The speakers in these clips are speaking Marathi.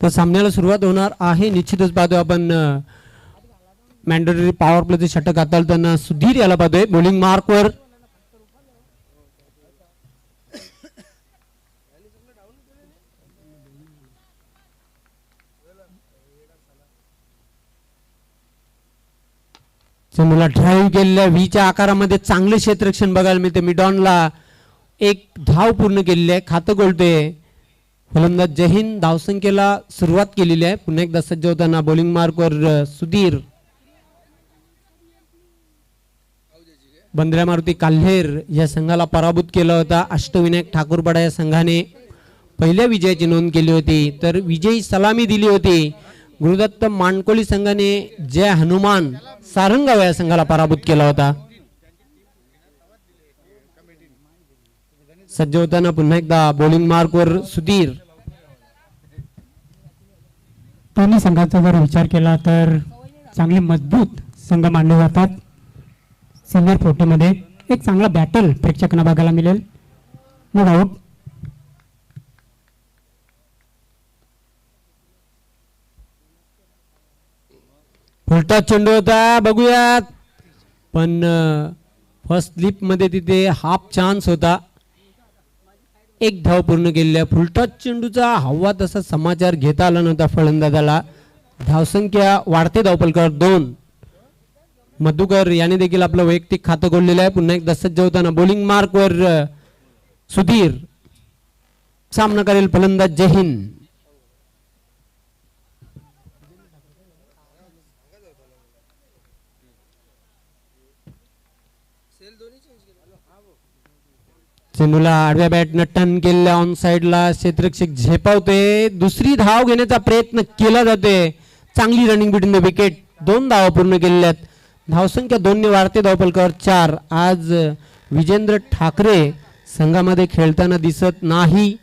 तर सामन्याला सुरुवात होणार आहे. निश्चितच पाहतोय आपण मॅन्डेटरी पॉवर प्लेचे षटक हाताळताना सुधीर याला पाहतोय बॉलिंग मार्कवर. चेंडूला ड्राईव्ह केलेल्या व्हीच्या आकारामध्ये चांगले क्षेत्ररक्षण बघायला मिळते. मिडॉनला एक धाव पूर्ण केलेली आहे. खातं गोलते फलंदाज जहीन धावसंख्येला सुरुवात केलेली आहे. पुन्हा एकदा सज्ज होताना बॉलिंग मार्कवर सुधीर. बंद्र्या मारुती काल्हेर या संघाला पराभूत केला होता. अष्टविनायक ठाकूरपाडा या संघाने पहिल्या विजयाची नोंद केली होती, तर विजयी सलामी दिली होती. गुरुदत्त मानकोली संघाने जय हनुमान सारंगाव या संघाला पराभूत केला होता. सज्ज होताना पुन्हा एकदा बॉलिंग मार्कवर सुधीर. दोन्ही संघाचा जर विचार केला तर चांगले मजबूत संघ मानले जातात. सिनियर 40 मध्ये एक चांगला बॅटल प्रेक्षकांना बघायला मिळेल. No doubt. फुलटा चेंडू होता, बघूयात. पण फर्स्ट स्लिप मध्ये तिथे हाफ चान्स होता. एक धाव पूर्ण केलेली आहे. फुलटॉस चेंडूचा हवा तसा समाचार घेता आला नव्हता फलंदाजाला. धावसंख्या वाढते. धावफलकावर 2. मधुकर याने देखील आपलं वैयक्तिक खातं खोललेलं आहे. पुन्हा एकदा सज्ज होताना बॉलिंग मार्कवर सुधीर. सामना करेल फलंदाज जहीन. चेंडूला आडव्या बॅटनं टर्न केलेल्या ऑन साइडला क्षेत्ररक्षक झेपावते. दुसरी धाव घेण्याचा प्रयत्न केला जाते. चांगली रनिंग बिटवीन द विकेट. 2 धावा पूर्ण केलेल्या आहेत. धावसंख्या 2 ने वाढते. धावफलकावर 4. आज विजेंद्र ठाकरे संघामध्ये खेळताना दिसत नाही.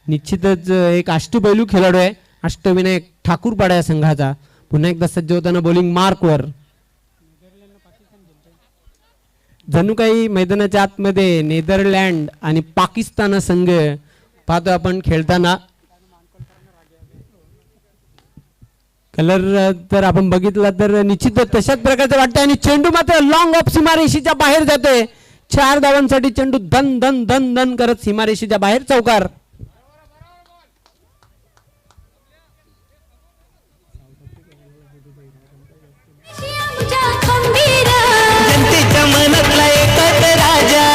निश्चितच एक अष्टपैलू खेळाडू आहे अष्टविनायक ठाकूरपाडा या संघाचा. पुन्हा एकदा सज्ज होताना बॉलिंग मार्कवर. जणू काही मैदानाच्या आतमध्ये नेदरलँड आणि पाकिस्तान संघ पाहतो आपण खेळताना. कलर तर आपण बघितला तर निश्चितच तशाच प्रकारचं वाटतं. आणि चेंडू मात्र लॉंग ऑफ सीमारेषेच्या बाहेर जाते. 4 धावांसाठी चेंडू धन धन धन धन करत सीमारेषेच्या बाहेर चौकार. मनातला एकच राजा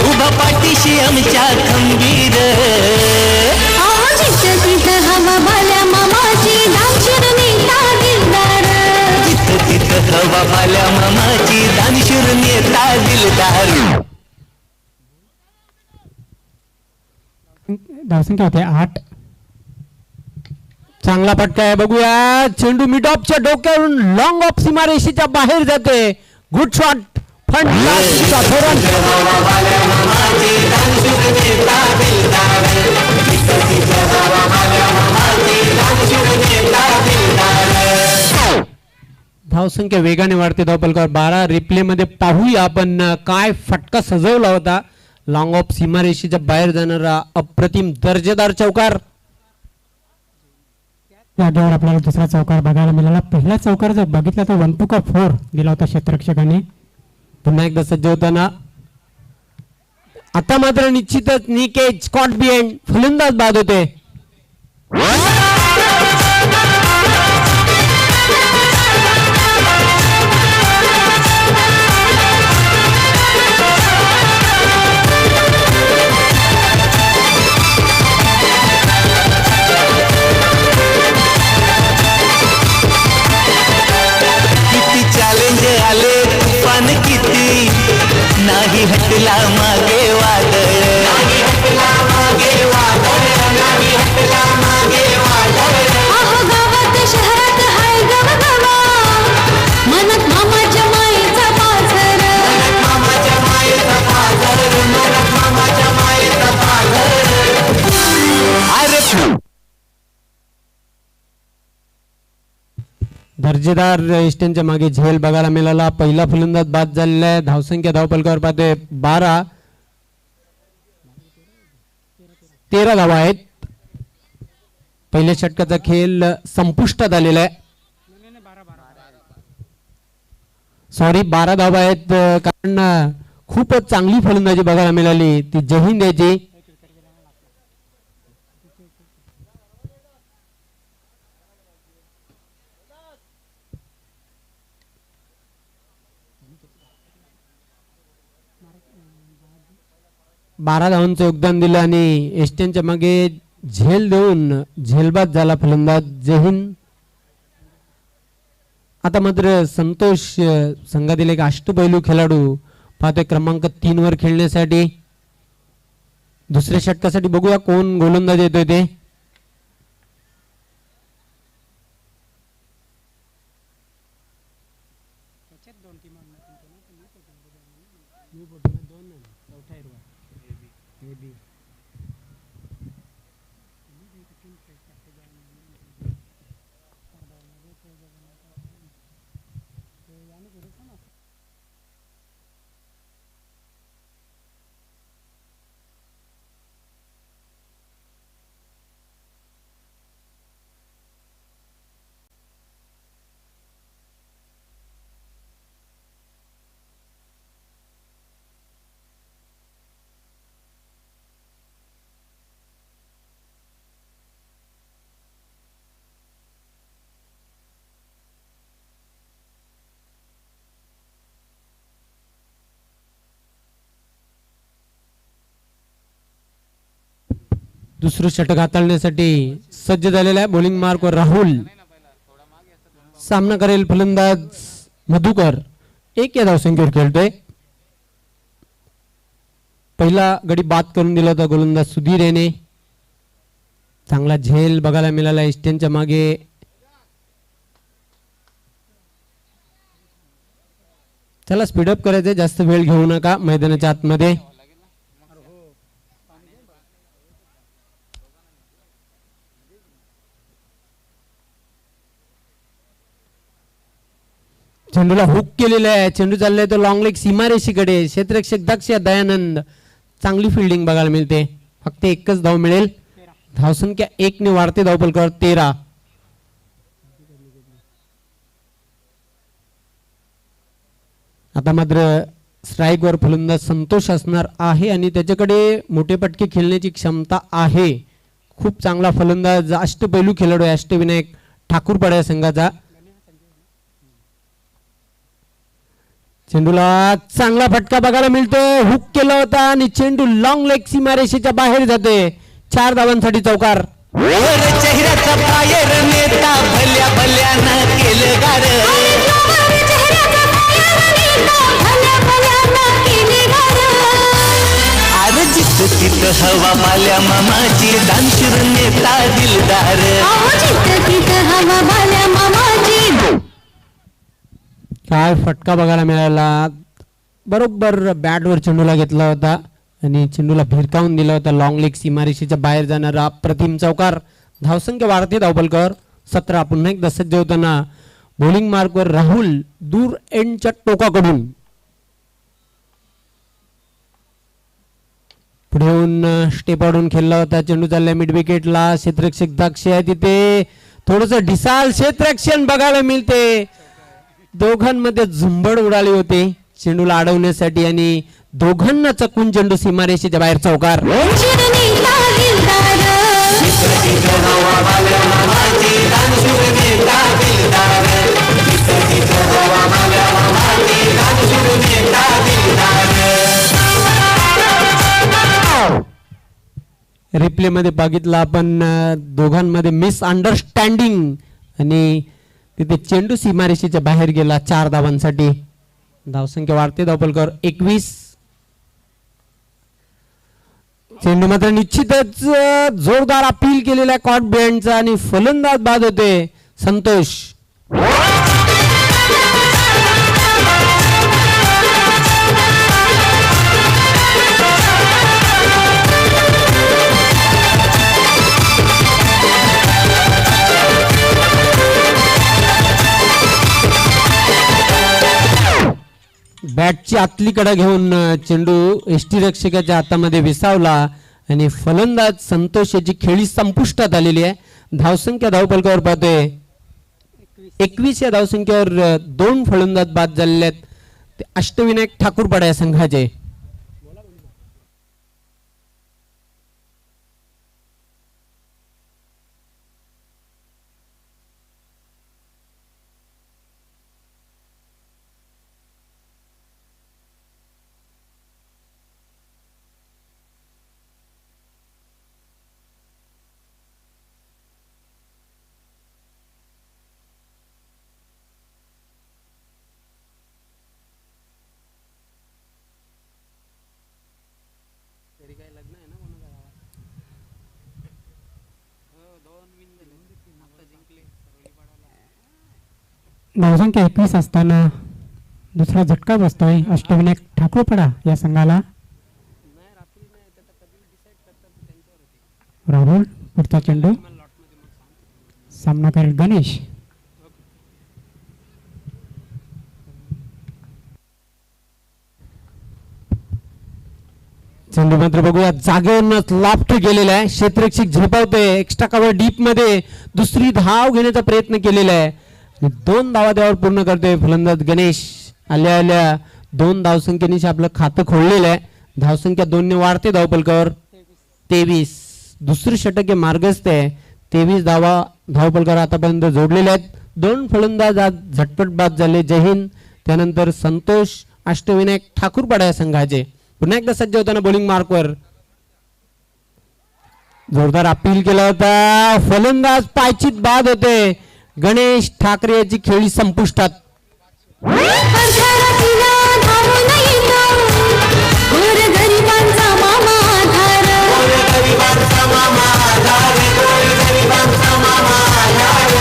उभा पाठीशी आमच्या खंबीर. हवा भाल्या मामाची दानशूर नेता दिलदार. तिथं हवा भाल्या मामाची दानशूर नेता दिलदार. धावसंख्या होते 8. चांगला फटका आहे. बघूया. चेंडू मिड ऑफच्या डोक्यावरून लॉंग ऑफ सीमारेषेच्या बाहेर जाते. Good shot. धावसंख्या वेगाने वाढते. धावफलकावर 12. रिप्ले मध्ये पाहूया आपण काय फटका सजवला होता. लॉंग ऑफ सीमारेषेच्या बाहेर जाणारा अप्रतिम दर्जेदार चौकार. जागेवर आपल्याला दुसरा चौकार बघायला मिळाला. पहिला चौकार जर बघितला तर 1 to 4 दिला होता क्षेत्ररक्षकाने. पुन्हा एकदा सज्ज होताना आता मात्र निश्चितच निकेज स्कॉट बिएंड फलंदाज बाद होते. किती चॅलेंज आले, तुफान किती दर्जेदार इष्टांच्या मागे झेल बघायला मिळाला. पहिला फलंदाज बाद झालेला आहे. धावसंख्या धावपलकावर पाहतोय 13 धावा आहेत. पहिल्या षटकाचा खेळ संपुष्टात आलेला आहे. सॉरी 12 धावा आहेत. कारण खूपच चांगली फलंदाजी बघायला मिळाली ती जहीन याची. बारा धावांचं योगदान दिलं आणि एस्टेनच्या मागे झेल देऊन झेलबाद झाला फलंदाज जहीन. आता मात्र संतोष संघातील एक अष्टपैलू खेळाडू पाहतोय क्रमांक 3 वर खेळण्यासाठी. दुसऱ्या षटकासाठी बघूया कोण गोलंदाज येतोय ते. दुसरं षटक हाताळण्यासाठी सज्ज झालेला आहे. बॉलिंग मार्कवर राहुल. सामना करेल फलंदाज मधुकर. 1 या धावसंख्येवर खेळतोय. पहिला गडी बाद करून दिला होता गोलंदाज सुधीर याने. चांगला झेल बघायला मिळाला इस्टेनच्या मागे. चला स्पीडअप करायचंय, जास्त वेळ घेऊ नका मैदानाच्या आतमध्ये. चेंडूला हुक केलेला आहे. चेंडू चाललाय तो लॉंग लेग सीमारेषीकडे. क्षेत्ररक्षक दक्ष दयानंद. चांगली फिल्डिंग बघायला मिळते. फक्त एकच धाव मिळेल. धावसंख्या 1 ने वाढते धावपलकावर 13. आता मात्र स्ट्राईक वर फलंदाज संतोष असणार आहे आणि त्याच्याकडे मोठे पटके खेळण्याची क्षमता आहे. खूप चांगला फलंदाज अष्टपैलू खेळाडू आहे अष्टविनायक ठाकूरपाडा संघाचा. चेंडूला चांगला फटका बघायला मिळतोय. हुक केला होता आणि चेंडू लॉंग लेग सीमारेषेच्या बाहेर जाते. 4 धावांसाठी चौकार. चेहऱ्याचा पायर नेता भल्या भल्यानं केलं गार. अरे जिथं तिथं हवा भाल्या मामाची दानशूर नेता दिलदार. जिथं तिथं हवा भाल्या मामाची. काय फटका बघायला मिळाला. बरोबर बॅटवर चेंडूला घेतला होता आणि चेंडूला भिरकावून दिला होता. लॉंग लेग सीमारेषेच्या बाहेर जाणारा अप्रतिम चौकार. धावसंख्या वाढते धावपलकर 17. पुन्हा एकदा सज्ज होताना बॉलिंग मार्कवर राहुल दूर एंडच्या टोकाकडून. पुढे येऊन स्टेप आडून खेळला होता. चेंडू चाललाय मिड विकेटला. क्षेत्ररक्षक दक्ष आहे तिथे. थोडस ढिसाल क्षेत्ररक्षण बघायला मिळते. दोघांमध्ये झुंबड उडाली होती चेंडूला अडवण्यासाठी आणि दोघांना चकून चेंडू सीमारेषेच्या बाहेर चौकार. रिप्ले मध्ये बघितलं आपण दोघांमध्ये मिसअंडरस्टँडिंग आणि तिथे चेंडू सीमारेषेच्या बाहेर गेला 4 धावांसाठी. धावसंख्या वाढते धावपलकर 21. चेंडू मात्र निश्चितच जोरदार अपील केलेला कॉट बँडचा आणि फलंदाज बाद होते संतोष. बॅटची आतली कडा घेऊन चेंडू यष्टीरक्षकाच्या हातामध्ये विसावला आणि फलंदाज संतोष याची खेळी संपुष्टात आलेली आहे. धावसंख्या धावफलकावर पाहतोय 21 या धावसंख्येवर 2 फलंदाज बाद झालेले आहेत. ते अष्टविनायक ठाकूरपाडा या संघाचे. धावसंख्या 21 असताना दुसरा झटका बसतोय अष्टविनायक ठाकूरपाडा या संघाला. राहुल पुढचा चेंडू सामना करेल गणेश. चेंडू मात्र बघूया जागेवरच लाफ्ट गेलेला आहे. क्षेत्ररक्षक झेपावतोय. एक्स्ट्रा कव्हर डीप मध्ये दुसरी धाव घेण्याचा प्रयत्न केलेला आहे. 2 धावा त्यावर पूर्ण करतोय फलंदाज गणेश. आल्या आल्या 2 धावसंख्येने आपलं खातं खोललेलं आहे. धावसंख्या 2 ने वाढते धावफलकावर 23. दुसरं षटक हे मार्गस्थ आहे. 23 धावा धावफलकावर आतापर्यंत जोडलेले आहेत. 2 फलंदाज आज झटपट बाद झाले. जय हिंद. त्यानंतर संतोष अष्टविनायक ठाकूरपाडा या संघाचे पुन्हा एकदा सज्ज होताना बॉलिंग मार्कवर जोरदार अपील केला होता. फलंदाज पायचीत बाद होते. गणेश ठाकरे याची खेळी संपुष्टात.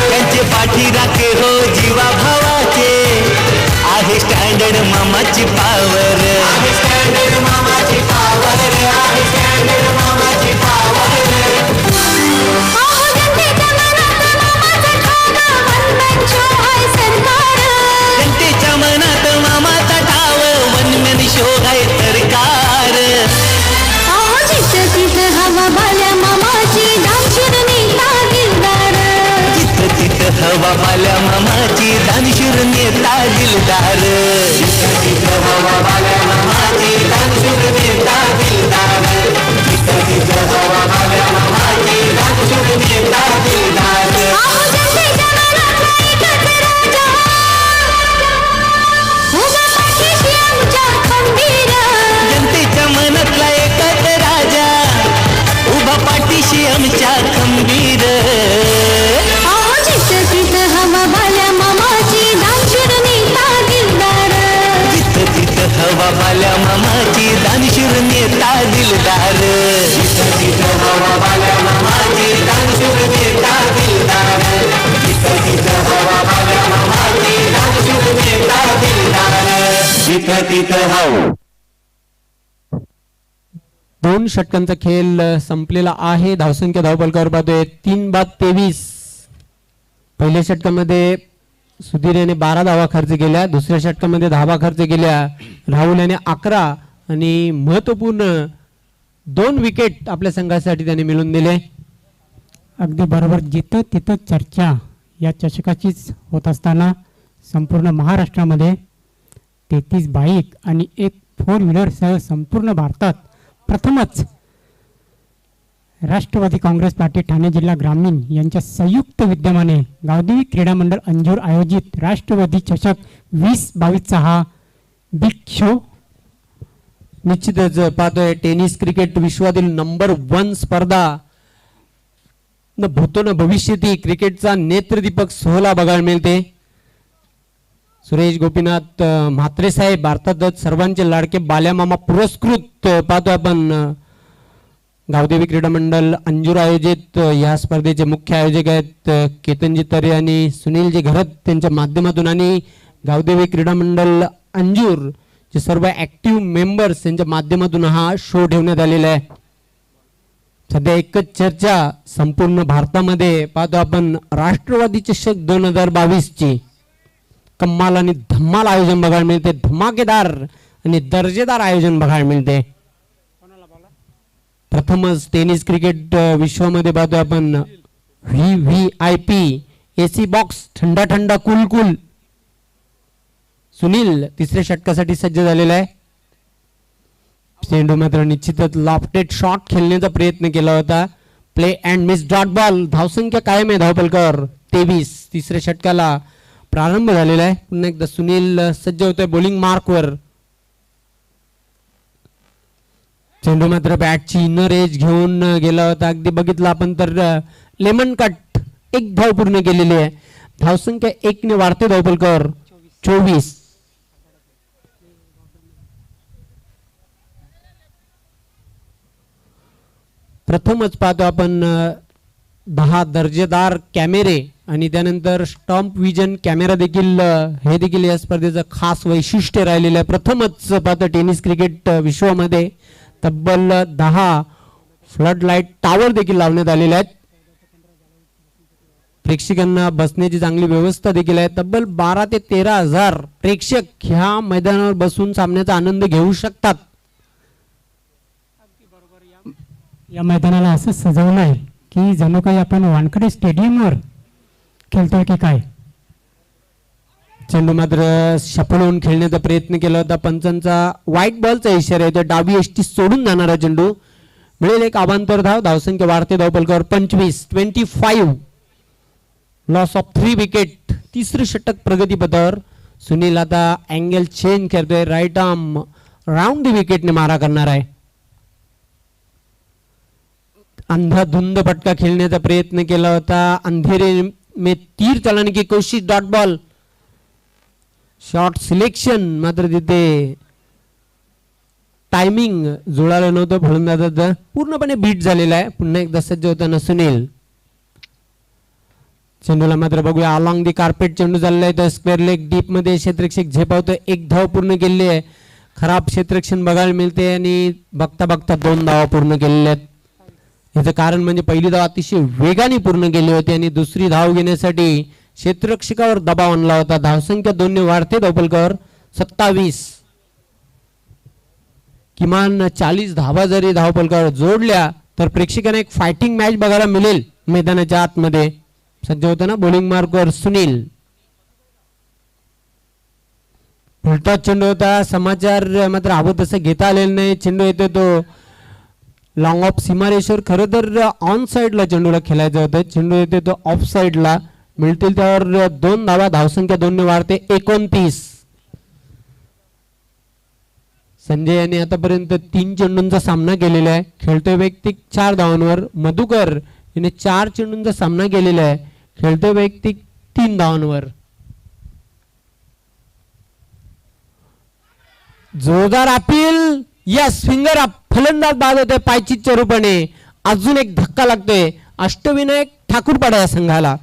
त्यांचे पाठी राखे हो जीवा भावाचे आहे स्टँडर्ड मामाची पावर. आहे स्टँडर्ड मामाची पावर. आहे स्टँडर्ड मामाची पावर. जनतेच्या मनात मामाचा ठाव वनमन शोध आहे सरकार. हवा बाल्या मामाची हवा पाल्या मामाची दानशूर नेता दिलदार. हवा पाल्या मामाची दानशूर नेता दिलदार. हवा पाल्या मामाची दानशूर नेता दिलदार. जनतेच्या मनातला एकच राजा उभा पाठीशी आमच्या खंबीर. हवा बाल्या मामाची दानशूर नेता दिलदार. जिथं तिथं हवा बाल्या मामाची दानशूर नेता दिलदार. जिथं तिथं हवा बाल्या मामाची दानशूर नेता दिलदार. जिथं तिथं हवा बाल्या मामाची दानशूर नेता दिलदार. जिथं तिथं हवा. 2 षटकांचा खेळ संपलेला आहे. धावसंख्या धावफलकावर पाहतोय 3 बाद 23. पहिल्या षटकामध्ये सुधीर याने 12 धावा खर्च केल्या. दुसऱ्या षटकामध्ये धावा खर्च केल्या राहुल याने 11 आणि महत्वपूर्ण 2 विकेट आपल्या संघासाठी त्याने मिळवून दिले. अगदी बरोबर. जिथं तिथं चर्चा या चषकाचीच होत असताना संपूर्ण महाराष्ट्रामध्ये 33 बाईक आणि 1 4 व्हीलरसह संपूर्ण भारतात प्रथमच राष्ट्रवादी काँग्रेस पार्टी ठाणे जिल्हा ग्रामीण यांच्या संयुक्त विद्यमाने गावदेवी क्रीडा मंडळ अंजूर आयोजित राष्ट्रवादी चषक 2022 हा बिग शो. निश्चितच पाहतोय टेनिस क्रिकेट विश्वातील नंबर 1 स्पर्धा न भूतो न भविष्यती क्रिकेटचा नेत्रदीपक सोहळा बघायला मिळते. सुरेश गोपीनाथ म्हात्रे साहेब भारतातच सर्वांचे लाडके बाल्यामामा पुरस्कृत पाहतो आपण. गावदेवी क्रीडा मंडळ अंजूर आयोजित या स्पर्धेचे मुख्य आयोजक आहेत केतनजी तरे आणि सुनीलजी घरत त्यांच्या माध्यमातून आणि गावदेवी क्रीडा मंडळ अंजूर जे सर्व ऍक्टिव्ह मेंबर्स यांच्या माध्यमातून हा शो ठेवण्यात आलेला आहे. सध्या एकच चर्चा संपूर्ण भारतामध्ये पाहतो आपण राष्ट्रवादी चषक 2022 ची. कम्माल आणि धम्माल आयोजन बघायला मिळते. धमाकेदार आणि दर्जेदार आयोजन बघायला मिळते. प्रथमच टेनिस क्रिकेट विश्वामध्ये पाहतो आपण VVIP AC बॉक्स थंडा थंडा कूल कूल. सुनील तिसऱ्या षटकासाठी सज्ज झालेला आहे. चेंडू मात्र निश्चितच लॉफ्टेड शॉट खेळण्याचा प्रयत्न केला होता. Play and miss dot ball. धावसंख्या कायम आहे धावपलकर 23. तिसऱ्या षटकाला प्रारंभ झालेला आहे. पुन्हा एकदा सुनील सज्ज होतोय बॉलिंग मार्कवर. चेंडू मात्र बॅटची इनर एज घेऊन गेला होता. अगदी बघितलं आपण तर लेमन कट. एक धाव पूर्ण केलेली आहे. धावसंख्या 1 ने वाढते धावपलकर 24. प्रथमच पाहतो आपण 10 दर्जेदार कॅमेरे आणि त्यानंतर स्टॉम्प विजन कॅमेरा देखील हे देखील या स्पर्धेचं खास वैशिष्ट्य राहिलेलं आहे. प्रथमच पाहतो टेनिस क्रिकेट विश्वामध्ये तब्बल 10 फ्लड लाईट टावर देखील लावण्यात आलेले आहेत. प्रेक्षकांना बसण्याची चांगली व्यवस्था देखील आहे. तब्बल 12 ते 13 हजार प्रेक्षक ह्या मैदानावर बसून सामन्याचा आनंद घेऊ शकतात. या मैदानाला असं सजवलं आहे की जणू काही आपण वानखडे स्टेडियमवर खेळतोय की काय. चेंडू मात्र शफल खेळण्याचा प्रयत्न केला होता. पंचांचा व्हाईट बॉलचा इशारा आहे. डावी एष्टी सोडून जाणारा चेंडू. मिळेल एक अवांतर धाव. धावसंख्या वाढते धावपलकावर 25. Loss of 3 wicket. तिसरं षटक प्रगतीपथावर. सुनील आता अँगल चेंज करतोय. राईट आर्म राऊंड द विकेटने मारा करणार आहे. अंधाधुंद फटका खेळण्याचा प्रयत्न केला होता. अंधेरे में तीर चलाने की कोशिश डॉट बॉल. शॉट सिलेक्शन मात्र तिथे टायमिंग जुळालं नव्हतं. फलंदाजाचं पूर्णपणे बीट झालेला आहे. पुन्हा एकदा सज्ज होताना सुनील. चेंडूला मात्र बघूया अलॉंग दी कार्पेट चेंडू चाललाय आहे. तर स्क्वेअर लेग डीप मध्ये क्षेत्ररक्षक झेपावतोय. 1 धाव पूर्ण केली आहे. खराब क्षेत्ररक्षण बघायला मिळते आणि बघता बघता 2 धावा पूर्ण केलेल्या आहेत. याचं कारण म्हणजे पहिली धाव अतिशय वेगाने पूर्ण केली होती आणि दुसरी धाव घेण्यासाठी क्षेत्ररक्षकावर दबाव आणला होता. धावसंख्या 2 ने वाढते धावपलकावर 27. किमान 40 धावा जरी धावपलकावर जोडल्या तर प्रेक्षकांना एक फायटिंग मॅच बघायला मिळेल मैदानाच्या आतमध्ये. सज्ज होताना बॉलिंग मार्कवर सुनील. उलटा चेंडू होता. समाचार मात्र हवं तसं घेता आलेलं नाही. चेंडू येतो तो लॉंग ऑफ सीमारेषेवर. खरं तर ऑन साइडला चेंडूला खेळायचं होतं. चेंडू येते तो ऑफ साइडला. मिळतील त्यावर 2 धावा. धावसंख्या 2 ने वाढते 29. संजय यांनी आतापर्यंत 3 चेंडूंचा सामना केलेला आहे. खेळतोय वैयक्तिक 4 धावांवर. मधुकर याने 4 चेंडूंचा सामना केलेला आहे. खेळतोय वैयक्तिक 3 धावांवर. जोरदार अपील. Yes finger up. फलंदाज बाद होते पायचीच्या रूपाने. अजून एक धक्का लागतोय अष्टविनायक ठाकूरपाडा या संघाला.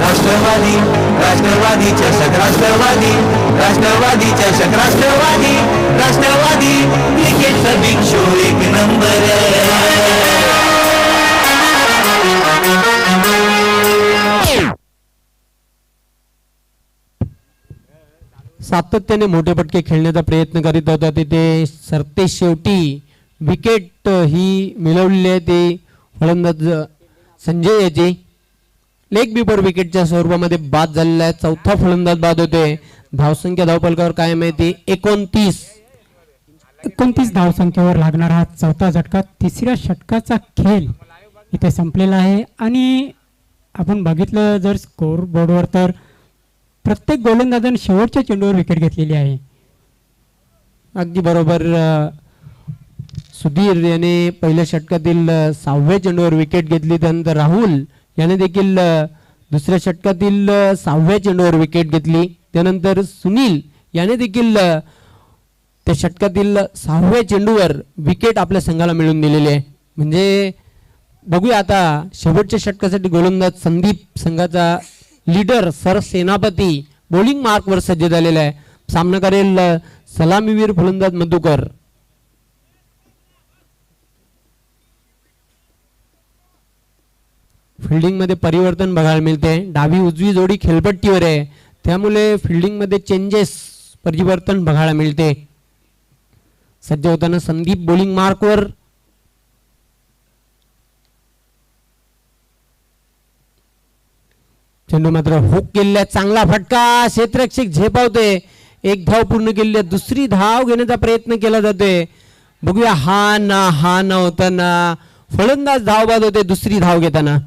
राष्ट्रवादी राष्ट्रवादी चषक राष्ट्रवादी राष्ट्रवादी चषक राष्ट्रवादी राष्ट्रवादी क्रिकेटचा बिग शो 1 नंबर. सातत्याने मोठे फटके खेळण्याचा प्रयत्न करीत होता. तिथे सरते शेवटी विकेट ही मिळवलेली आहे. ते फलंदाज संजय याची लेग बिफोर विकेटच्या स्वरूपामध्ये बाद झालेला आहे. चौथा फलंदाज बाद होते. धावसंख्या धावपलकावर कायम आहे ती 29. 29 धावसंख्येवर लागणारा हा चौथा झटका. तिसऱ्या षटकाचा खेळ इथे संपलेला आहे आणि आपण बघितलं जर स्कोर बोर्डवर तर प्रत्येक गोलंदाजाने शेवटच्या चेंडूवर विकेट घेतलेली आहे. अगदी बरोबर. सुधीर याने पहिल्या षटकातील 6व्या चेंडूवर विकेट घेतली. त्यानंतर राहुल याने देखील दुसऱ्या षटकातील 6व्या चेंडूवर विकेट घेतली. त्यानंतर सुनील याने देखील त्या षटकातील 6व्या चेंडूवर विकेट आपल्या संघाला मिळवून दिलेली आहे. म्हणजे बघूया आता शेवटच्या षटकासाठी गोलंदाज संदीप संघाचा लीडर सरसेनापती बॉलिंग मार्कवर सज्ज झालेला आहे. सामना करेल सलामीवीर फलंदाज मधुकर. फिल्डिंगमध्ये परिवर्तन बघायला मिळते. डावी उजवी जोडी खेळपट्टीवर आहे, त्यामुळे फिल्डिंगमध्ये चेंजेस परिवर्तन बघायला मिळते. सज्ज होताना संदीप बॉलिंग मार्कवर. चेंडू मात्र हुक केलेला, चांगला फटका, क्षेत्ररक्षक झेपावते. एक धाव पूर्ण केली, दुसरी धाव घेण्याचा प्रयत्न केला जातोय. बघूया हा ना होताना फलंदाज धावबाद होते दुसरी धाव घेताना.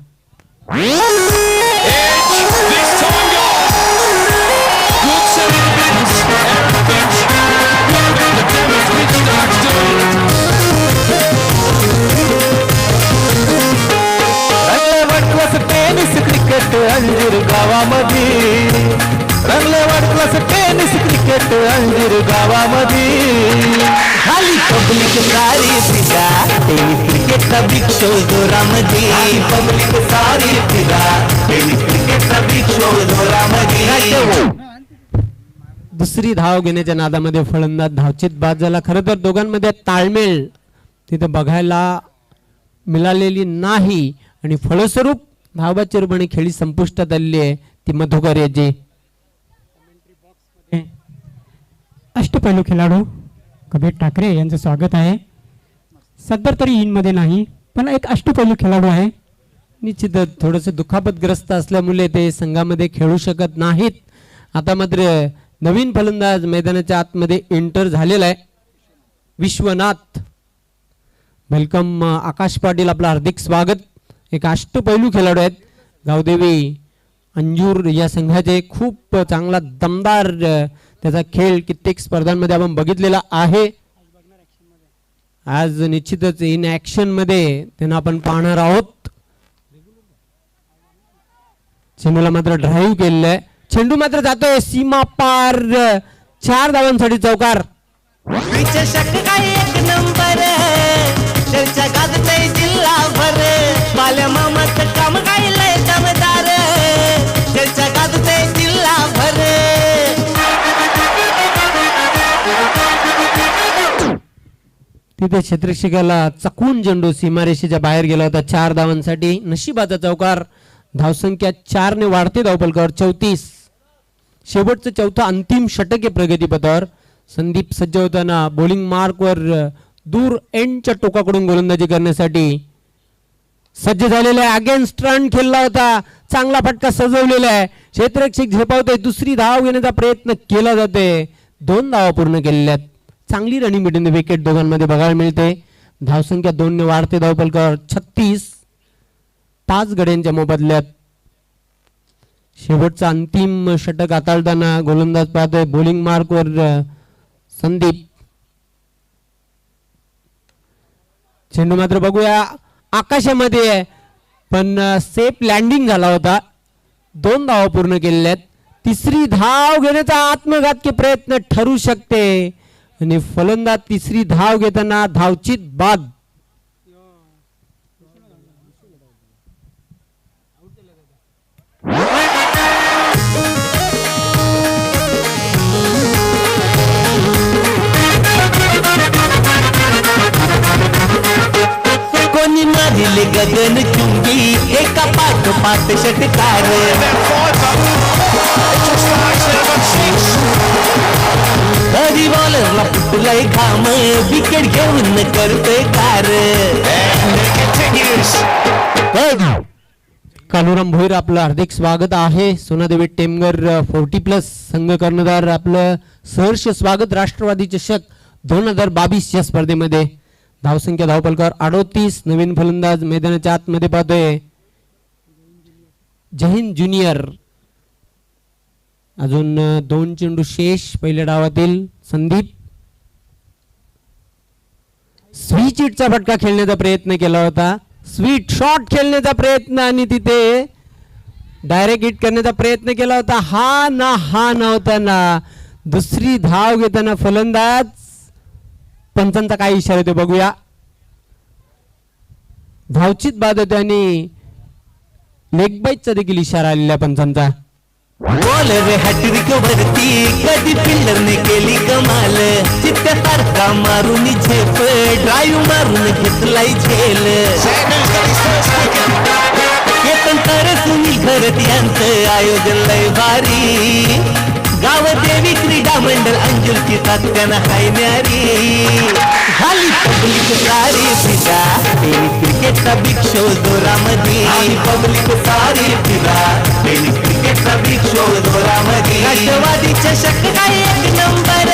टेनिस क्रिकेट अंजीर गावामध्ये रंगले वाटलं टेनिस क्रिकेट अंजीर गावामध्ये खाली पब्लिक सारी फिदा टेनिस क्रिकेटचा बिग शो जोरामध्ये पब्लिक सारी फिदा टेनिस क्रिकेटचा बिग शो जोरामध्ये. दुसरी धाव घेण्याच्या नादामध्ये फलंदाज धावचीत बाद झाला. खरं तर दोघांमध्ये ताळमेळ तिथे बघायला मिळालेली नाही आणि फलस्वरूप धावबादच्या रूपाने खेळी संपुष्टात आलेली आहे ती मधुकर याची. अष्टपैलू खेळाडू कबीर ठाकरे यांचं स्वागत आहे. सध्या तरी इनमध्ये नाही, पण एक अष्टपैलू खेळाडू आहे. निश्चितच थोडंसं दुखापतग्रस्त असल्यामुळे ते संघामध्ये खेळू शकत नाहीत. आता मात्र नवीन फलंदाज मैदानाच्या आतमध्ये एंटर झालेला आहे, विश्वनाथ. वेलकम आकाश पाटील, आपलं हार्दिक स्वागत. एक अष्टपैलू खेळाडू आहेत. गावदेवी अंजूर या संघाचे खूप चांगला दमदार त्याचा खेळ कित्येक स्पर्धांमध्ये आपण बघितलेला आहे. आज निश्चितच इन ऍक्शन मध्ये त्यांना आपण पाहणार आहोत. चेंडूला मात्र ड्राईव्ह केलेलं आहे, चेंडू मात्र जातोय सीमा पार. 4 धावांसाठी चौकार. विचषक काय एक नंबर चर्चा गाजतय जिल्हाभर बाल्या मामाचं काम काय लय दमदार चर्चा गाजतय जिल्हाभर. तिथे क्षेत्ररक्षकाला चकवून चेंडू सीमारेषेच्या बाहेर गेला होता. 4 धावांसाठी नशिबाचा चौकार. धावसंख्या 4 ने वाढते धावफलकावर 34. शेवटचं चौथं अंतिम षटक आहे प्रगतीपथावर. संदीप सज्ज होताना बॉलिंग मार्कवर दूर एंडच्या टोकाकडून गोलंदाजी करण्यासाठी सज्ज झालेला आहे. अगेन्स्ट रन खेळला होता, चांगला फटका सजवलेला आहे. क्षेत्ररक्षक झेपावतोय, दुसरी धाव घेण्याचा प्रयत्न केला जातोय. 2 धावा पूर्ण केलेल्या आहेत. चांगली रनिंग बिटवीन द विकेट दोघांमध्ये बघायला मिळते. धावसंख्या 2 ने वाढते धावफलकावर 36. 5 गड्यांच्या मोबदल्यात शेवटचा अंतिम षटक हाताळताना गोलंदाज पाहतोय बॉलिंग मार्कवर संदीप. चेंडू मात्र बघूया आकाशामध्ये आहे, पण सेफ लँडिंग झाला होता. 2 धावा पूर्ण केलेल्या आहेत. तिसरी धाव घेण्याचा आत्मघातकी प्रयत्न ठरू शकते आणि फलंदाज तिसरी धाव घेताना धावचीत बाद. कोणी मारिले गगन चुंबी एका पाठोपाठ षटकार कधी बॉलरला फुटलाय घाम विकेट घेऊन करतोय कार. कालुराम भोईर, आपलं हार्दिक स्वागत आहे. सोनादेवी टेमगर 40+ संघ कर्णधार, आपलं सहर्ष स्वागत राष्ट्रवादी चषक 2022 या स्पर्धेमध्ये. धावसंख्या धावफलकावर 38. नवीन फलंदाज मैदानाच्या आतमध्ये पाहतोय जहीन ज्युनियर. अजून 2 चेंडू शेष पहिल्या डावातील. संदीप स्वीट हिटचा फटका खेळण्याचा प्रयत्न केला होता, स्वीट शॉट खेळण्याचा प्रयत्न आणि तिथे डायरेक्ट हिट करण्याचा प्रयत्न केला होता. हा नव्हता ना. दुसरी धाव घेताना फलंदाज पंचांचा काय इशारा होतो बघूया. धावचीत बाद होते आणि लेग बाईटचा देखील इशारा आलेला पंचांचा. बॉलर हॅट्रिक वरती कधी फिल्डरने केली कमाल चित्त्यासारखा मारून झेप ड्राईव्ह मारून घेतलाय झेल. केतन परत यांचं आयोजन लय भारी गाव देवी क्रीडा मंडळ अंजुलची तात्यानं हाय न्यारी खाली पब्लिक सारी फिदा टेनिस क्रिकेटचा बिग शो जोरामध्ये पब्लिक सारी फिदा टेनिस क्रिकेटचा बिग शो जोरामध्ये राष्ट्रवादी चषक काय एक नंबर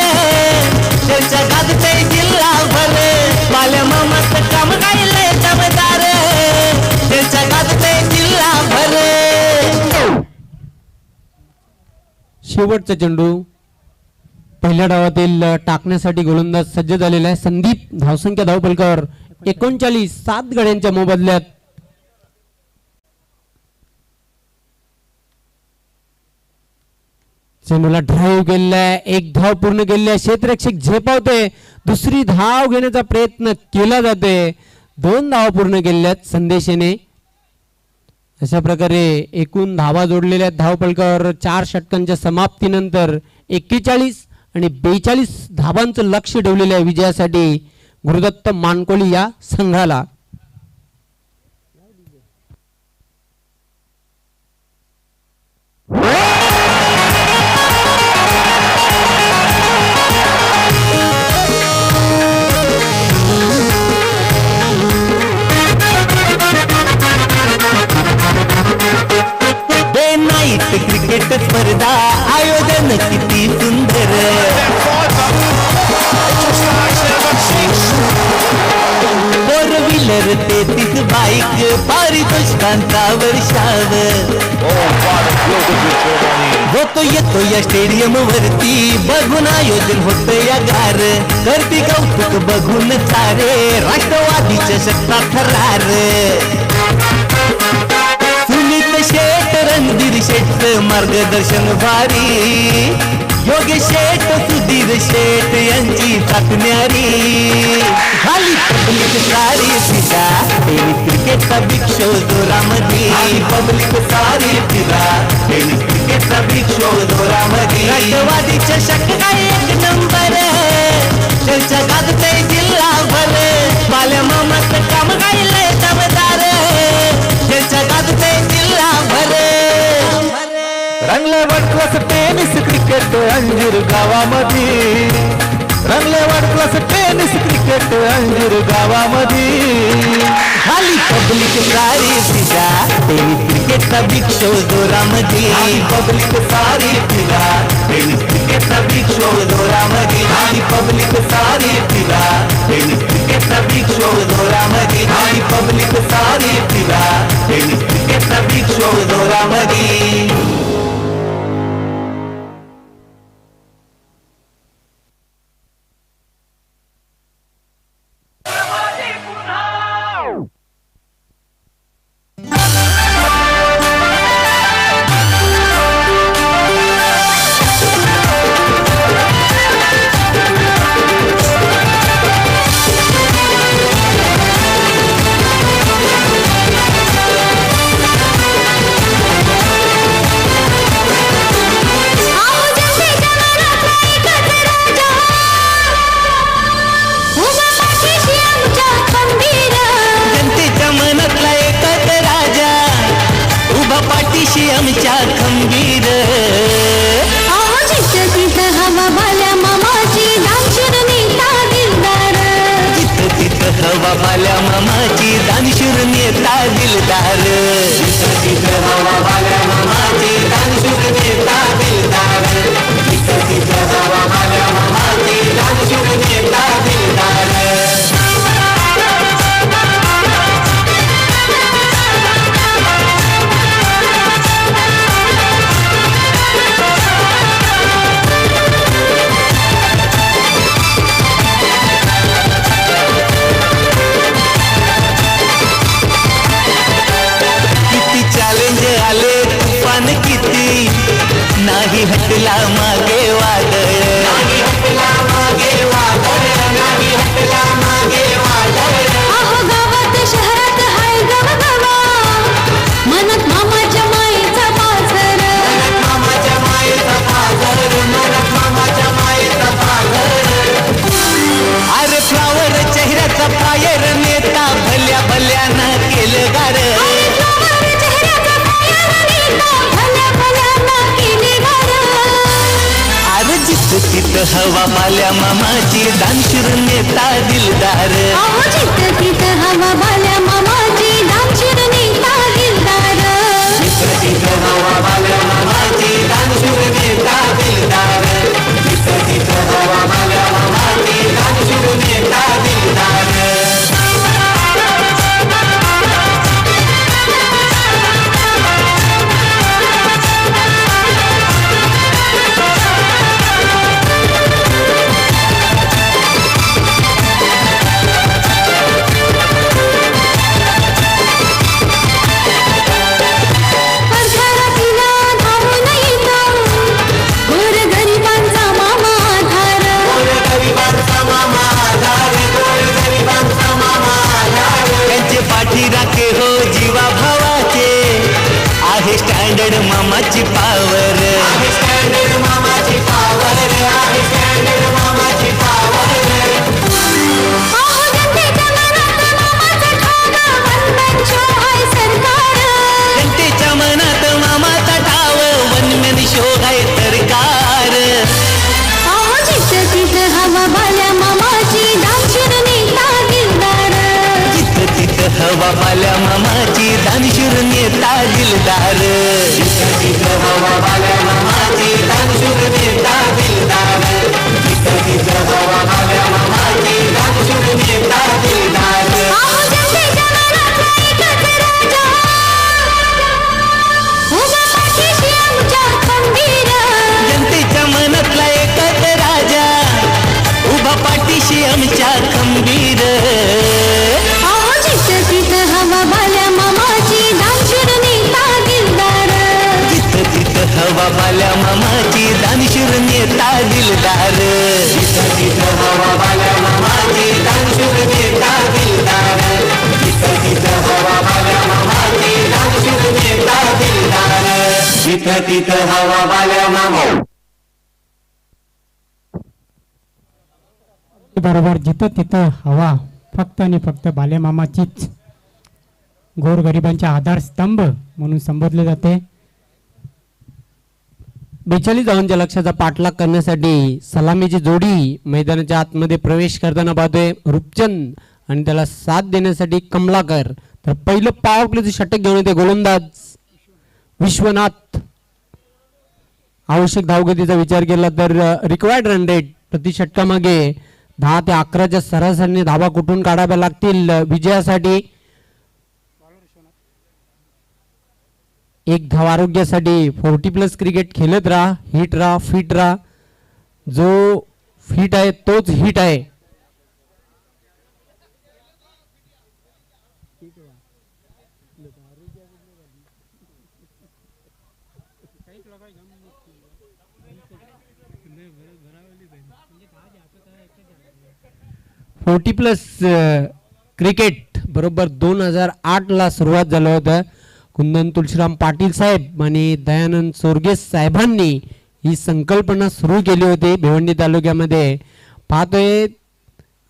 चर्चा गाजते जिल्हाभर बाल्या मामाचं काम काय लय दमदार चर्चा गाजते जिल्हाभर शेवटचा चेंडू पहिल्या डावातील टाकण्यासाठी गोलंदाज सज्ज झालेला आहे. संदीप धावसंख्या धावफलकावर 39 7 गड्यांच्या मोबदल्यात चेंडूला ड्राईव्ह केलेला आहे. एक धाव पूर्ण केलेली आहे. क्षेत्ररक्षक झेपावते दुसरी धाव घेण्याचा प्रयत्न केला जाते. 2 धावा पूर्ण केलेल्या आहेत संदेशेने. अशा प्रकारे एकूण धावा जोडलेल्या आहेत धावफलकावर 4 षटकांच्या समाप्तीनंतर 41 आणि 42 धावांचं लक्ष ठेवलेलं आहे विजयासाठी गुरुदत्त मानकोली या संघाला. क्रिकेट स्पर्धा आयोजन किती सुंदर फोर व्हीलर 33 बाईक पारितोषिकांचा वर्षाव होतो येतो या स्टेडियम वरती बघून आयोजन होत या गार करती कौतुक बघून सारे राष्ट्रवादीच्या शक्ता थरार शेठ रणधीर शेठ मार्गदर्शन भारी योगेश शेठ सुधीर शेठ यांची चाकण्यारी खाली पब्लिक सारी फिदा टेनिस क्रिकेटचा बिग शो जोरामध्ये पब्लिक सारी फिदा टेनिस क्रिकेटचा बिग शो जोरामध्ये राष्ट्रवादी चषक काय एक नंबर चर्चा गाजते जिल्हाभर बाल्या मामाचं काम काय लय दमदार चर्चा गाजते जिल्हाभर रंगले वर्ल्ड क्लास टेनिस क्रिकेट अंजीर गावामध्ये रंगले वर्ल्ड क्लास टेनिस क्रिकेट अंजीर गावामध्ये खाली पब्लिक सारी फिदा टेनिस क्रिकेटचा बिग शो जोरामध्ये पब्लिक सारी फिदा टेनिस क्रिकेटचा बिग शो जोरामध्ये आणि पब्लिक सारी फिदा टेनिस क्रिकेटचा बिग शो जोरामध्ये आणि पब्लिक सारी फिदा टेनिस क्रिकेटचा बिग शो जोरामध्ये आमच्या खंबीर तिथं हवा बाल्या मामाची दानशूर नेता दिलदार तिथं तिथं हवा बाल्या मामाची दानशूर नेता दिलदार तिथं तिथं हवा बाल्या मामाची दानशूर नेता दिलदार तिथं तिथं हवा बाल्या मामाची दानशूर नेता दिलदार नाही हटला मागे वादळ नाही हटला मागे वादळ नाही हटला मागे वादळ अहो गावात शहरात हाय गवगवा मनात मामाच्या मायेचा पाझर मनात मामाच्या मायेचा पाझर मनात मामाच्या मायेचा पाझर अरे फ्लावर चेहऱ्याचा फायर नेता भल्या भल्यानं केलं गार चेहऱ्याचा फायर नेता हवा बाल्या मामाची दानशूर नेता दिलदार अहो जिथं तिथं हवा बाल्या मामाची दानशूर नेता दिलदार जिथं तिथं हवा बाल्या मामाची दानशूर नेता दिलदार जिथं तिथं हवा बाल्या मामाची दानशूर नेता दिलदार परघरातीला धावून येतो गोरगरिबांचा मामा आधार गोरगरिबांचा मामा आधार गोरगरिबांचा मामा आधार त्यांचे पाठी राखे हो जीवा भावाचे आहे स्टँडर्ड मामाची पावर आहे स्टँडर्ड मामाची पावर आहे स्टँडर्ड मामाची पावर अहो जनतेच्या मनात मामाचा ठाणा वनमन शो आहे सरकार जनतेच्या मनात मामाचा ठाव वनमन शो आहे सरकार अहो जिथं तिथं हवा बाल्या मामाची दानशूर नेता दिलदार जिथं तिथं हवा बाल्या मामाची दानशूर नेता दिलदार जिथं तिथं हवा बाल्या मामाची दानशूर नेता दिलदार जिथं तिथं हवा बाल्या मामाची दानशूर नेता दिलदार अहो जनतेच्या मनातला एकच राजा उभा पाठीशी आमच्या खंबीर जनतेच्या मनातला एकच राजा उभा पाठीशी आमच्या खंबीर अहो जिथं तिथं हवा बाल्या मामाची दानशूर नेता दिलदार जिथं तिथं हवा बाल्या मामाची दानशूर नेता दिलदार जिथं तिथं हवा बाल्या मामाची दानशूर नेता दिलदार जिथं तिथं हवा बाल्या मामाची दानशूर नेता दिलदार जिथं तिथं हवा बाल्या मामा बरोबर जिथं तिथं हवा फक्त आणि फक्त बालेमामाचीच गोरगरिबांच्या आधारस्तंभ म्हणून संबोधले जाते. 42 धावांच्या लक्ष्याचा पाठलाग करण्यासाठी सलामीची जोडी मैदानाच्या आतमध्ये प्रवेश करताना पाहतोय रूपचंद आणि त्याला साथ देण्यासाठी कमलाकर. तर पहिलं पॉवर प्लेचं षटक घेऊन येते गोलंदाज विश्वनाथ. आवश्यक धावगतीचा विचार केला तर रिक्वायर्ड रन रेट प्रति षटकामागे 10 ते 11च्या सरासरीने धावा कुठून काढाव्या लागतील विजयासाठी. एक धाव आरोग्यासाठी 40+ क्रिकेट खेळत राहा, हिट राहा, फिट राहा. जो फिट आहे तोच हिट आहे. क्रिकेट बरोबर 2008 ला सुरुवात झालं होतं. कुंदन तुळशीराम पाटील साहेब आणि दयानंद सोरगे साहेबांनी ही संकल्पना सुरू केली होती भिवंडी तालुक्यामध्ये. पाहतोय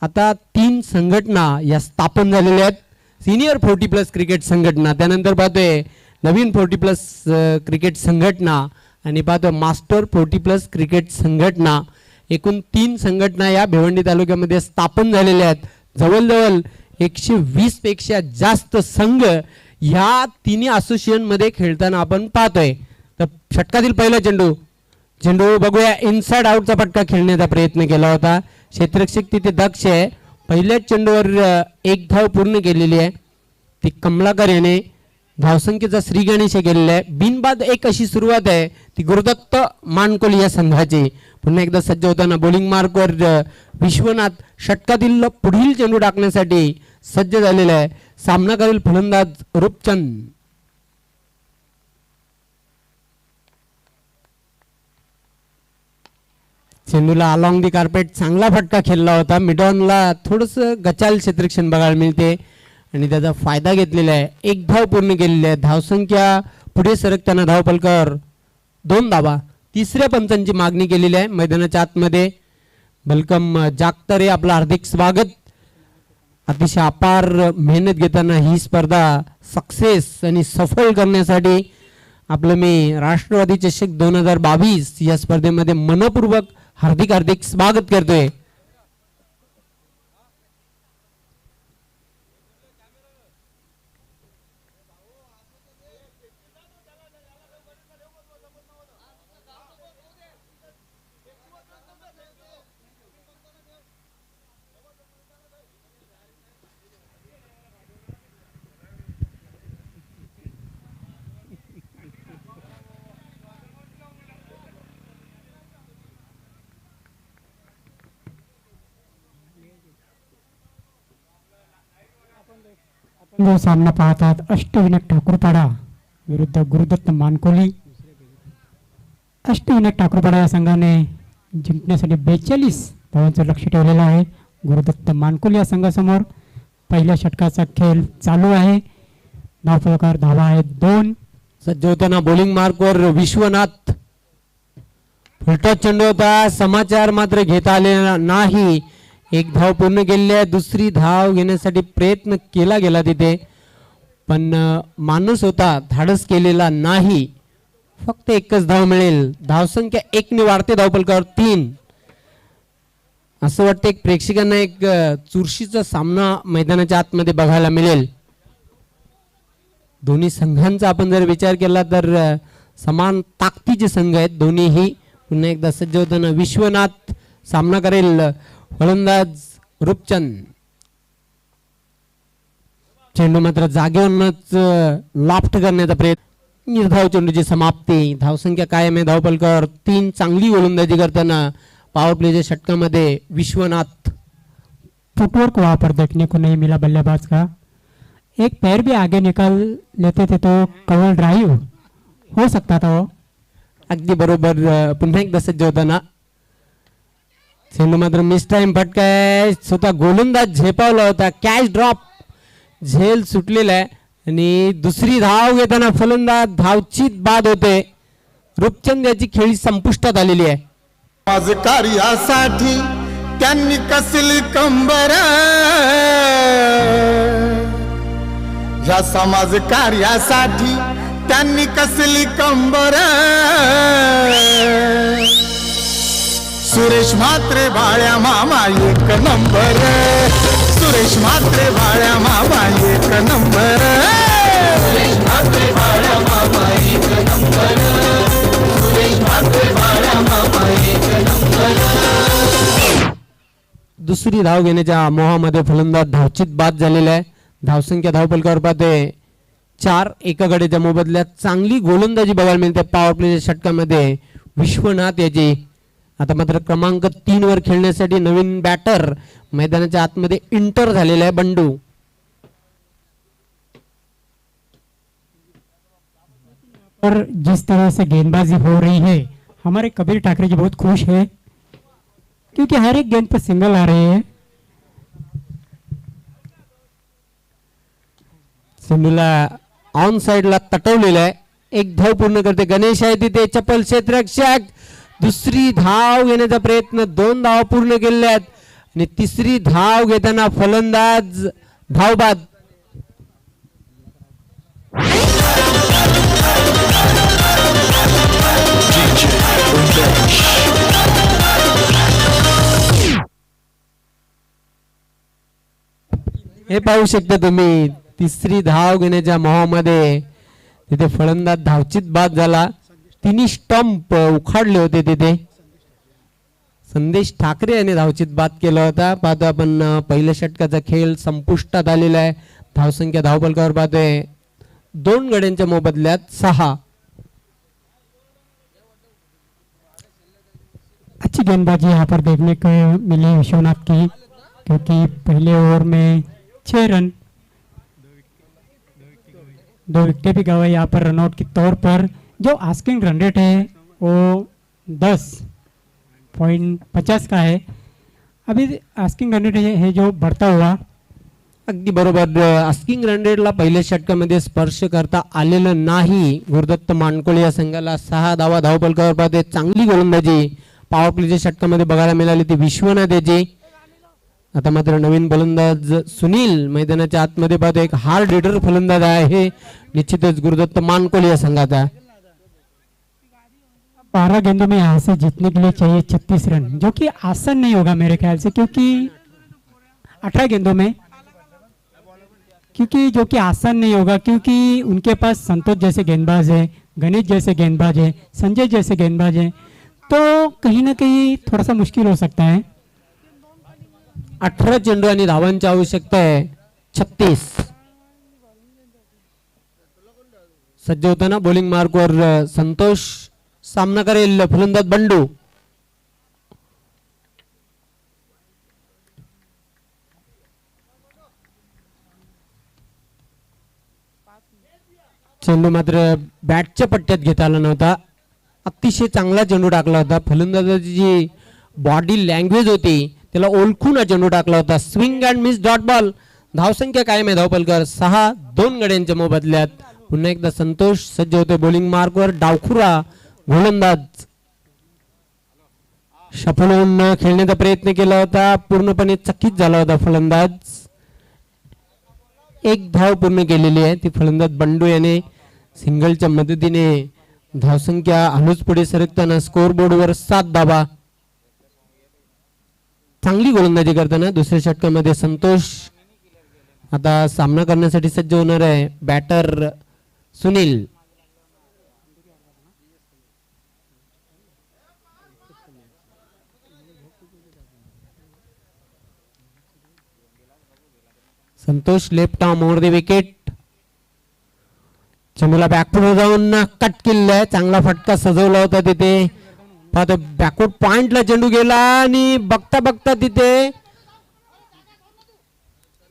आता 3 संघटना या स्थापन झालेल्या आहेत. सिनियर 40+ क्रिकेट संघटना, त्यानंतर पाहतोय नवीन 40+ क्रिकेट संघटना आणि पाहतोय मास्टर 40+ क्रिकेट संघटना. एकूण 3 संघटना या भिवंडी तालुक्यामध्ये स्थापन झालेल्या आहेत. जवळजवळ 120 पेक्षा जास्त संघ ह्या तिन्ही असोसिएशन मध्ये खेळताना आपण पाहतोय. तर षटकातील पहिला चेंडू बघूया. इनसाइड आउटचा फटका खेळण्याचा प्रयत्न केला होता. क्षेत्ररक्षक तिथे दक्ष आहे. पहिल्याच चेंडूवर 1 धाव पूर्ण केलेली आहे. ती कमलाकर याने धावसंख्येचा श्रीगणेश केलेला आहे. बिनबाद एक अशी सुरुवात आहे ती गुरुदत्त मानकोल या संघाची. पुन्हा एकदा सज्ज होताना बॉलिंग मार्कवर विश्वनाथ षटकातील पुढील चेंडू टाकण्यासाठी सज्ज झालेला आहे. सामना करेल फलंदाज रूपचंद. चेंडूला अलॉंग दी कार्पेट चांगला फटका खेळला होता. मिडॉनला थोडंसं गचाल क्षेत्ररक्षण बघायला मिळते आणि त्याचा फायदा घेतलेला आहे. 1 धाव पूर्ण केलेली आहे. धावसंख्या पुढे सरकताना धावफलकावर 2 धावा. तिसऱ्या पंचांची मागणी केलेली आहे मैदानाच्या आतमध्ये. वेलकम जागतारे, आपलं हार्दिक स्वागत. अतिशय अपार मेहनत घेताना ही स्पर्धा सक्सेस आणि सफल करण्यासाठी आपलं मी राष्ट्रवादी चषक 2022 या स्पर्धेमध्ये मनपूर्वक हार्दिक हार्दिक स्वागत करतोय. जो सामना पाहतात अष्टविनायक ठाकूरपाडा विरुद्ध गुरुदत्त मानकोली. अष्टविनायक ठाकूरपाडा या संघाने जिंकण्यासाठी 42 धावांचं लक्ष ठेवलेलं आहे. गुरुदत्त मानकोली या संघासमोर पहिल्या षटकाचा खेळ चालू आहे. धावफलकावर धावा आहेत 2. सज्ज होताना बॉलिंग मार्कवर विश्वनाथ. फुलटॉस चेंडू होता. समाचार मात्र घेता आलेला नाही. एक धाव पूर्ण केलेली आहे. दुसरी धाव घेण्यासाठी प्रयत्न केला गेला तिथे, पण माणूस होता, धाडस केलेला नाही. फक्त एकच धाव मिळेल. धावसंख्या 1 ने वाढते. धावफलकावर 3. असं वाटतं एक प्रेक्षकांना एक चुरशीचा सामना मैदानाच्या आतमध्ये बघायला मिळेल. दोन्ही संघांचा आपण जर विचार केला तर समान ताकदीचे संघ आहेत दोन्हीही. पुन्हा एकदा सज्ज होताना विश्वनाथ सामना करेल फलंदाज रूपचंद. चेंडू मात्र जागेवरूनच लॉफ्ट करण्याचा प्रयत्न. निर्धाव चेंडूची समाप्ती. धावसंख्या कायम आहे. धावफलकावर 3. चांगली गोलंदाजी करताना पॉवर प्लेच्या षटकामध्ये विश्वनाथ. फुटवर्क वहाँ पर देखने को नहीं मिला बल्लेबाज का. एक पैर भी आगे निकाल लेते थे तो कवर ड्राइव हो सकता था वो. अगदी बरोबर. पुन्हा एकदा सज्ज होताना चेंडू मात्र मिस टाइम फटकाय. स्वतः गोलंदाज झेपावला होता. Catch drop. झेल सुटलेला आहे आणि दुसरी धाव घेताना फलंदाज धावचीत बाद होते. रूपचंद याची खेळी संपुष्टात आलेली आहे. समाज कार्यासाठी त्यांनी कसली कंबर. ह्या समाज कार्यासाठी त्यांनी कसली कंबर. सुरेश म्हात्रे बाळ्या मामा एक नंबर. सुरेश म्हात्रे बाळ्या मामा एक नंबर. सुरेश म्हात्रे बाळ्या मामा एक नंबर. सुरेश म्हात्रे बाळ्या मामा एक नंबर. दुसरी धाव घेण्याच्या मोहामध्ये फलंदाज धावचीत बाद झालेला आहे. धावसंख्या धावफलकावर पाहते 4. एका गड्याच्या मोबदल्यात चांगली गोलंदाजी बघायला मिळते पॉवर प्लेच्या षटकामध्ये विश्वनाथ याची. आता मात्र क्रमांक 3 वर खेळण्यासाठी नवीन बॅटर मैदानाच्या आतमध्ये इंटर झालेला आहे बंडू. और जिस तरह से गेंदबाजी हो रही है हमारे कबीर ठाकरे जी बहुत खुश है क्योंकि हर एक गेंद पर सिंगल आ रहे हैं. सिंधूला ऑन साइडला तटवलेला आहे. एक धाव पूर्ण करते. गणेश आहे तिथे. चपल क्षेत्ररक्षक. दुसरी धाव घेण्याचा प्रयत्न. 2 धावा पूर्ण केलेल्या आहेत आणि तिसरी धाव घेताना फलंदाज धावबाद. हे पाहू शकता तुम्ही. तिसरी धाव घेण्याच्या मोहामध्ये तिथे फलंदाज धावचीत बाद झाला. 3 स्टंप उखाडले होते तिथे. संदेश ठाकरे याने धावचीत बाद केला होता. पाहतो आपण पहिल्या षटकाचा खेळ संपुष्टात आलेला आहे. धावसंख्या धावफलकावर पाहतोय 2 गड्यांच्या मोबदल्यात 6. अच्छी गेंदबाजी यहाँ पर देखने को मिली विश्वनाथ की क्योंकि पहले ओवर में 6 रन 2 विकेट भी गवाई यहाँ पर रनआउट के तौर पर. जो आस्किंग रन रेट है वो 10.50 का है. अभी आस्किंग रन रेट है जो बढ़ता हुआ. अगदी बरोबर. आस्किंग रन रेटला पहिल्या षटकामध्ये स्पर्श करता आलेलं नाही. गुरुदत्त मानकोळे या संघाला 6 धावा धावफलकावर पाहते. चांगली गोलंदाजी पॉवर प्लेच्या षटकामध्ये बघायला मिळाली ती विश्वनाथ याची. आता मात्र नवीन फलंदाज सुनील मैदानाच्या आतमध्ये पाहतो. एक हार्ड हिटर फलंदाज आहे निश्चितच गुरुदत्त मानकोळे या संघाचा. 12 गेंदों में यहाँ से जीतने के लिए चाहिए 36 रन, जो कि आसान नहीं होगा मेरे ख्याल से, क्योंकि 18 गेंदों में, क्योंकि जो कि आसान नहीं होगा, क्योंकि उनके पास संतोष जैसे गेंदबाज है, गणेश जैसे गेंदबाज है, संजय जैसे गेंदबाज है, तो कहीं ना कहीं थोड़ा सा मुश्किल हो सकता है. 18 चेंडू आणि धावांची आवश्यकता आहे 36. सज्ज होताना बॉलिंग मार्कवर संतोष, सामना करेल फलंदाज बंडू. चेंडू मात्र बॅटच्या पट्ट्यात घेता आला नव्हता. अतिशय चांगला चेंडू टाकला होता. फलंदाजाची जी बॉडी लँग्वेज होती त्याला ओळखून हा चेंडू टाकला होता. Swing and miss dot ball. धावसंख्या कायम आहे धावपलकर 6-2 गड्यांच्या मोबदल्यात. पुन्हा एकदा संतोष सज्ज होते बॉलिंग मार्कवर. डावखुरा गोलंदाज सफल होऊन खेळण्याचा प्रयत्न केला होता, पूर्णपणे चकित झाला होता फलंदाज. एक धाव पूर्ण केलेली आहे ती फलंदाज बंडू याने सिंगलच्या मदतीने. धावसंख्या हळूच पुढे सरकताना स्कोर बोर्डवर 7 धावा. चांगली गोलंदाजी करताना दुसऱ्या षटकामध्ये संतोष आता सामना करण्यासाठी सज्ज होणार आहे. Batter Sunil. Santosh left arm over the wicket. चेंडूला बॅकफुट जाऊन कट केलेला, चांगला फटका सजवला होता तिथे. पाहतो बॅकवर्ड पॉइंटला चेंडू गेला आणि बघता बघता तिथे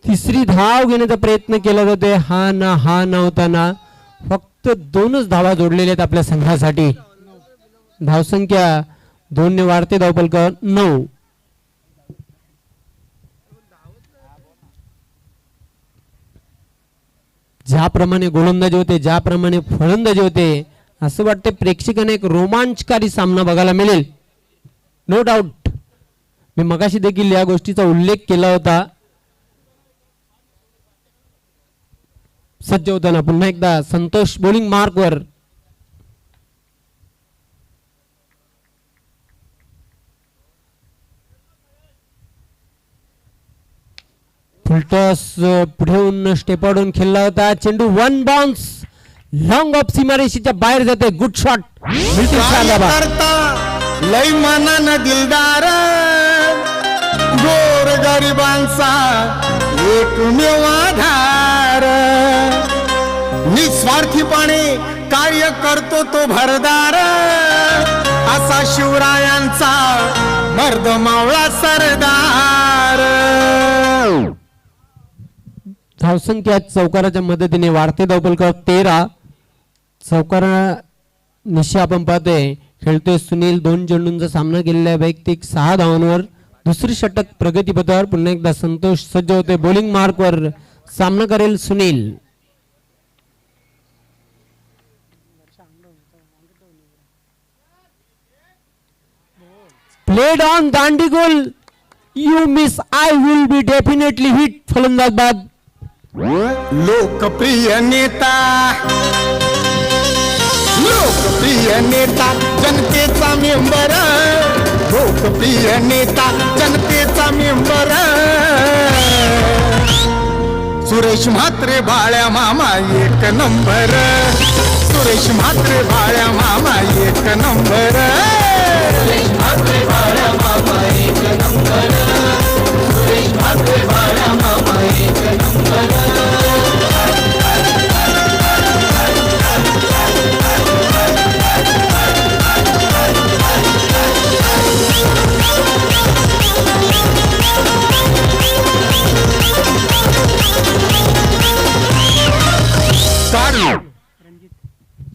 तिसरी धाव घेण्याचा प्रयत्न केला जातोय. हा नव्हता ना. फक्त 2च धावा जोडलेल्या आहेत आपल्या संघासाठी. धावसंख्या 2 ने वाढते. धावपलकर 9. ज्याप्रमाणे गोलंदाजी होते, ज्याप्रमाणे फलंदाजी होते, असं वाटते प्रेक्षकांना एक रोमांचकारी सामना बघायला मिळेल. No doubt. मी मगाशी देखील या गोष्टीचा उल्लेख केला होता. सज्ज होताना पुन्हा एकदा संतोष बॉलिंग मार्कवर. फुलटॉस पुढे येऊन स्टेपाडून खेळला होता. चेंडू 1 बाउन्स लॉंग ऑफ सीमारेषेच्या बाहेर जाते. Good shot. लय मनान दिलदार गोर गरिबांचा एकमेव आधार. निस्वार्थीपणे कार्य करतो तो भरदार, असा शिवरायांचा मर्द मावळा सरदार. धावसंख्या चौकाराच्या मदतीने वाढते. धावपलकर 13. चौकारा निश्चय आपण पाहतोय खेळतोय सुनील. 2 चेंडूंचा सामना केलेला आहे वैयक्तिक 6 धावांवर. दुसरी षटक प्रगतीपथावर. पुन्हा एकदा संतोष सज्ज होते बॉलिंग मार्कवर. सामना करेल Sunil. Played on Dandi goal. You miss I will be definitely hit. फलंदाज बाद. लोकप्रिय नेता, लोकप्रिय नेता जनतेचा मेंबर. लोकप्रिय नेता जनतेचा मेंबर. सुरेश म्हात्रे बाळ्या मामा 1 नंबर. सुरेश म्हात्रे बाळ्या मामा 1 नंबर. सुरेश म्हात्रे बाळ्या मामा 1 नंबर. सुरेश म्हात्रे बाळ्या मामा 1 नंबर.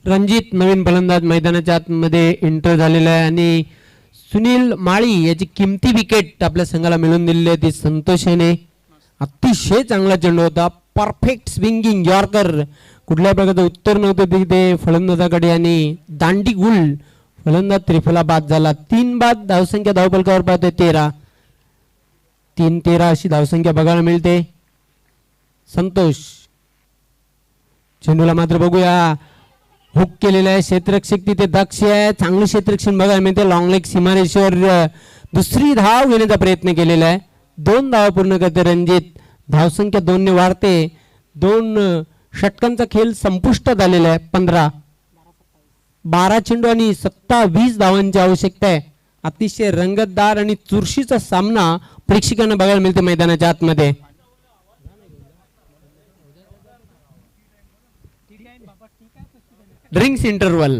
रणजित नवीन फलंदाज मैदानाच्या आतमध्ये एंटर झालेला आहे आणि सुनील माळी याची किमती विकेट आपल्या संघाला मिळवून दिलेली आहे ती संतोष याने. अतिशय चांगला चेंडू होता. Perfect swinging yorker. कुठल्या प्रकारचं उत्तर नव्हतं तिथे फलंदाजाकडे आणि दांडी गुल. फलंदाज त्रिफला बाद झाला. 3 बाद. धावसंख्या धावपलकावर पाहतोय 13. 3-13 अशी धावसंख्या बघायला मिळते. संतोष चेंडूला मात्र बघूया हुक केलेलं आहे. क्षेत्ररक्षक तिथे दक्ष आहे. चांगलं क्षेत्ररक्षण बघायला मिळते. लॉंग लेग सीमारेषेवर दुसरी धाव घेण्याचा प्रयत्न केलेला आहे. 2 धावा पूर्ण करते रणजित. धावसंख्या 2 ने वाढते. 2 षटकांचा खेळ संपुष्टात आलेला आहे. 12 चेंडू आणि 27 धावांची आवश्यकता आहे. अतिशय रंगतदार आणि चुरशीचा सामना प्रेक्षकांना बघायला मिळते मैदानाच्या आतमध्ये. Drinks interval,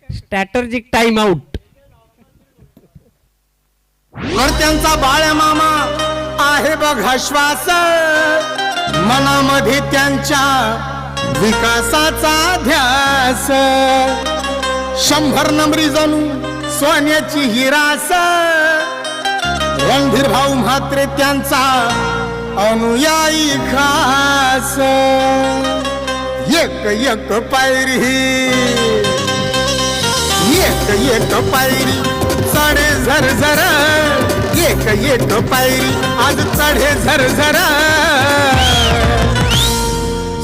strategic time out. कर्त्यांचा बाळ्या मामा आहे बघा श्वास, मनामध्ये त्यांच्या विकासाचा ध्यास. 100 नंबरी जणू सोन्याची हिरास, रणधीर भाऊ म्हात्रे त्यांचा अनुयायी खास. एक एक पायरी, एक एक पायरी चढे झरझर, एक एक पायरी आज चढे झरझर.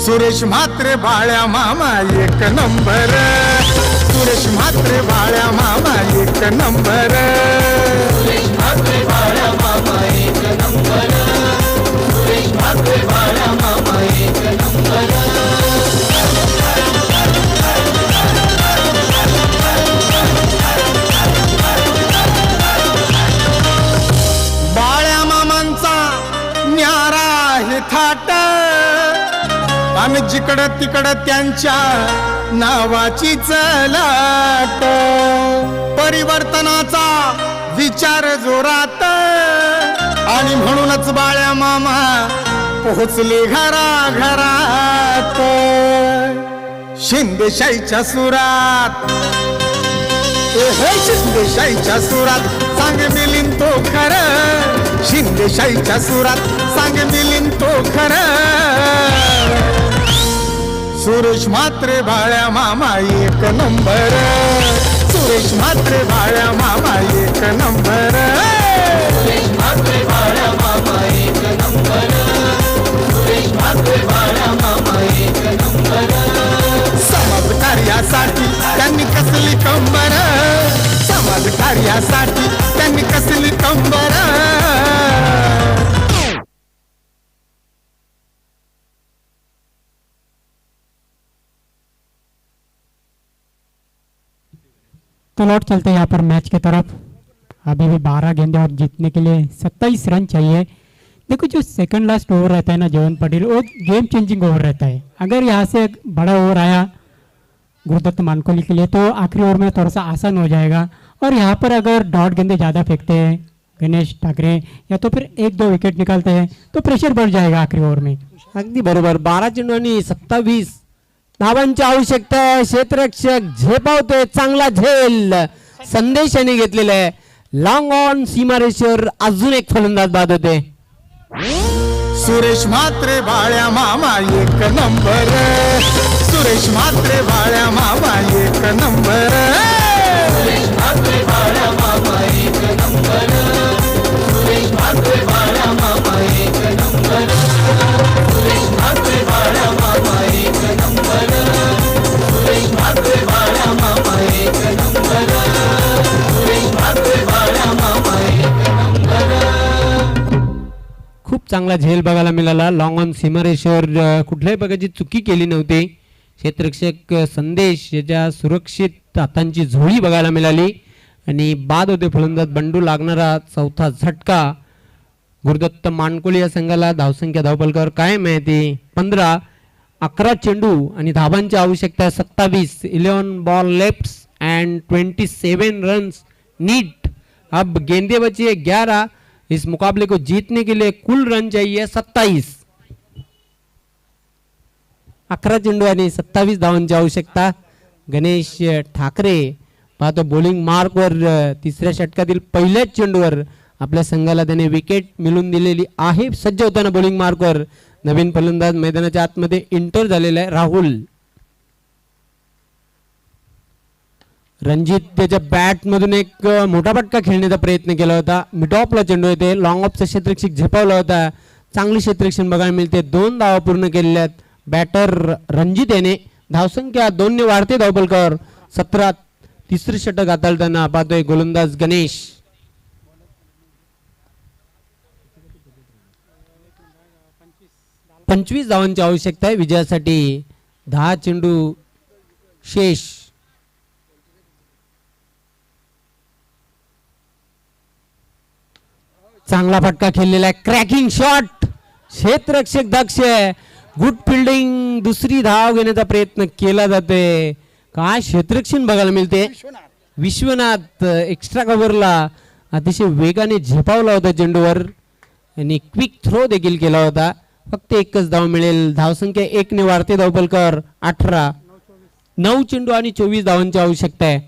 सुरेश म्हात्रे बाळ्या मामा एक नंबर, सुरेश म्हात्रे बाळ्या मामा एक नंबर. सुरेश म्हात्रे बाळ्या मामा एक नंबर, सुरेश म्हात्रे बाळ्या मामा एक नंबर. बाळ्या मामांचा न्यारा आहे थाट, आणि जिकडं तिकडं त्यांच्या नावाची चलाट. परिवर्तनाचा विचार जोरात, आणि म्हणूनच बाळ्या मामा पोहोचले घराघरात. शिंदेशाहीच्या सुरात, हे शिंदेशाहीच्या सुरात सांग मिलिंद तो खरं, शिंदेशाहीच्या सुरात सांग मिलिंद तो खरं. सुरेश म्हात्रे बाळ्या मामा एक नंबर, सुरेश म्हात्रे बाळ्या मामा एक नंबर. सुरेश म्हात्रे बाळ्या मामा एक नंबर, सुरेश म्हात्रे बाळ्या मामा एक नंबर. समाज कार्यासाठी त्यांनी कसली कंबर, समाज कार्यासाठी त्यांनी कसली कंबर. तो लौट चलते हैं यहाँ पर मैच की तरफ. अभी भी 12 गेंदे और जीतने के लिए 27 रन चाहिए. देखो जो सेकंड लास्ट ओवर रहता है ना जयवंत पटेल, वो गेम चेंजिंग ओवर रहता है. अगर यहाँ से एक बड़ा ओवर आया गुरुदत्त मानकोली के लिए तो आखिरी ओवर में थोड़ा सा आसान हो जाएगा. और यहाँ पर अगर डॉट गेंदे ज़्यादा फेंकते हैं गणेश ठाकरे या तो फिर 1-2 विकेट निकालते हैं तो प्रेशर बढ़ जाएगा आखिरी ओवर में. अगदी बरोबर. 12 चेंडू आणि 27 धावांची आवश्यकता आहे. क्षेत्ररक्षक झेपावतोय, चांगला झेल संदेश यांनी घेतलेला आहे. लॉंग ऑन सीमारेषेवर अजून एक फलंदाज बाद होते. सुरेश म्हात्रे बाळ्या मामा एक नंबर, सुरेश म्हात्रे बाळ्या मामा एक नंबर. सुरेश म्हात्रे बाळ्या मामा एक नंबर, सुरेश म्हात्रे बाळ्या मामा एक नंबर. सुरेश म्हात्रे बाळ्या मामा एक नंबर, सुरेश म्हात्रे बाळ्या मामा एक नंबर. सुरेश म्हात्रे बाळ्या मामा एक नंबर. खूप चांगला झेल बघायला मिळाला. लॉंग ऑन सीमारेषेवर कुठल्याही प्रकारची चुकी केली नव्हती. क्षेत्ररक्षक संदेश याच्या सुरक्षित हातांची झोळी बघायला मिळाली आणि बाद होते फलंदाज बंडू. लागणारा चौथा झटका गुरुदत्त मानकोली या संघाला. धावसंख्या धावफलकावर कायम आहे ती 15. 11 चेंडू आणि धावांची आवश्यकता आहे 27. 11 ball left end 27 runs need. अब गेंदे बची है 11. इस मुकाबले को जीतने के लिए कुल रन चाहिए 27. 11 चेंडू आणि 27 धावांची आवश्यकता. गणेश ठाकरे पाहतो बॉलिंग मार्कवर तिसऱ्या षटकातील पहिल्याच चेंडूवर आपल्या संघाला त्याने विकेट मिळवून दिलेली आहे. सज्ज होताना बॉलिंग मार्कवर नवीन फलंदाज मैदानाच्या आतमध्ये एंटर झालेला आहे राहुल. रणजित त्याच्या बॅट मधून एक मोठा फटका खेळण्याचा प्रयत्न केला होता. मिड ऑफला चेंडू येते. लॉंग ऑफचा क्षेत्ररक्षक झेपावला होता. चांगली क्षेत्ररक्षण बघायला मिळते. 2 धावा पूर्ण केलेल्या आहेत. बॅटर रणजित याने धावसंख्या 2 ने वाढते धावपलकर 17. तिसरे षटक हाताळताना पाहतोय गोलंदाज गणेश. पंचवीस धावांची आवश्यकता आहे विजयासाठी. 10 चेंडू शेष. चांगला फटका खेळलेला आहे. Cracking shot. क्षेत्ररक्षक दक्ष. Good fielding. दुसरी धाव घेण्याचा प्रयत्न केला जातोय. काय क्षेत्ररक्षण बघायला मिळते. विश्वनाथ एक्स्ट्रा कव्हरला अतिशय वेगाने झेपावला होता चेंडूवर आणि क्विक थ्रो देखील केला होता. फक्त एकच धाव मिळेल. धावसंख्या 1 ने वाढते धावपलकर 18. 9 चेंडू आणि 24 धावांची आवश्यकता आहे.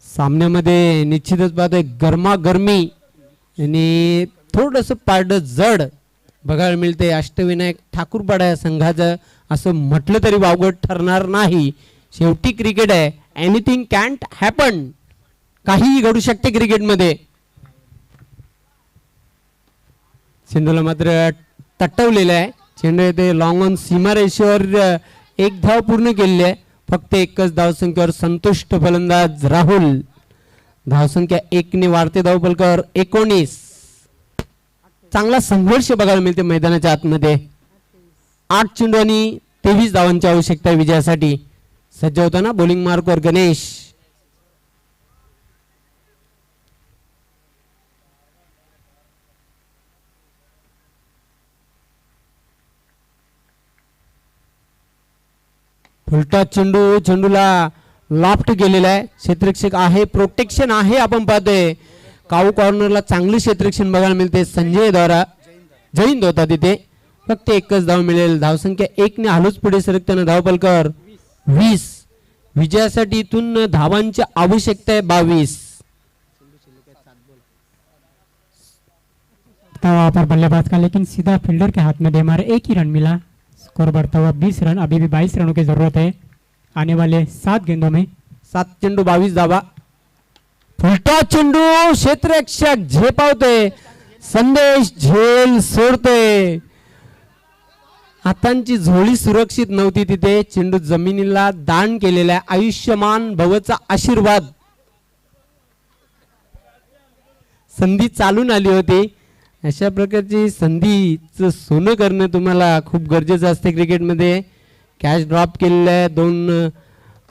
सामन्यामध्ये निश्चितच पाहतोय गरमागरमी आणि थोडस पारड जड बघायला मिळते. अष्टविनायक ठाकूरपाडा या संघाचं असं म्हटलं तरी वावगं ठरणार नाही. शेवटी क्रिकेट आहे. Anything can't happen. काहीही घडू शकते क्रिकेटमध्ये. चेंडूला मात्र तटवलेलं आहे. चेंडू येते लॉंग ऑन सीमारेषेवर. एक धाव पूर्ण केलेली आहे. फक्त एकच धावसंख्येवर संतुष्ट फलंदाज राहुल. धावसंख्या 1 ने वाढते धावपलकर 19. चांगला संघर्ष बघायला मिळते मैदानाच्या आतमध्ये. 8 चेंडू आणि 23 धावांची आवश्यकता आहे विजयासाठी. सज्ज होताना बॉलिंग मार्कवर गणेश. फुलटा चेंडू. चेंडूला लॉफ्ट गेलेला आहे. क्षेत्ररक्षक आहे. प्रोटेक्शन आहे. आपण पाहतोय काऊ कॉर्नरला चांगले क्षेत्ररक्षण बघायला मिळते. संजय द्वारा जैन होता तिथे. फक्त एकच धाव मिळेल. धावसंख्या 1 ने हलूच पुढे सरकताना धावपलकर 20. विजयासाठी इथून धावांची आवश्यकता आहे 22. वहाँ पर बल्लेबाज का लेकिन सीधा फील्डर के हाथ में दे मारे. एक ही रन मिला. स्कोर बढ़ता हुआ 20 रन. अभी भी 22 रनों की जरूरत है आने वाले 7 गेंदों में. 7 चेंडू 22 धावा. फुलटा चेंडू. क्षेत्ररक्षक झेपावतोय. संदेश झेल सोडतोय. हातांची झोळी सुरक्षित नव्हती तिथे. चेंडू जमिनीला दान केलेला आहे. आयुष्यमान भवचा आशीर्वाद. संधी चालून आली होती. अशा प्रकारची संधीचं सोनं करणं तुम्हाला खूप गरजेचं असते क्रिकेटमध्ये. कॅच ड्रॉप केलेलं आहे. 2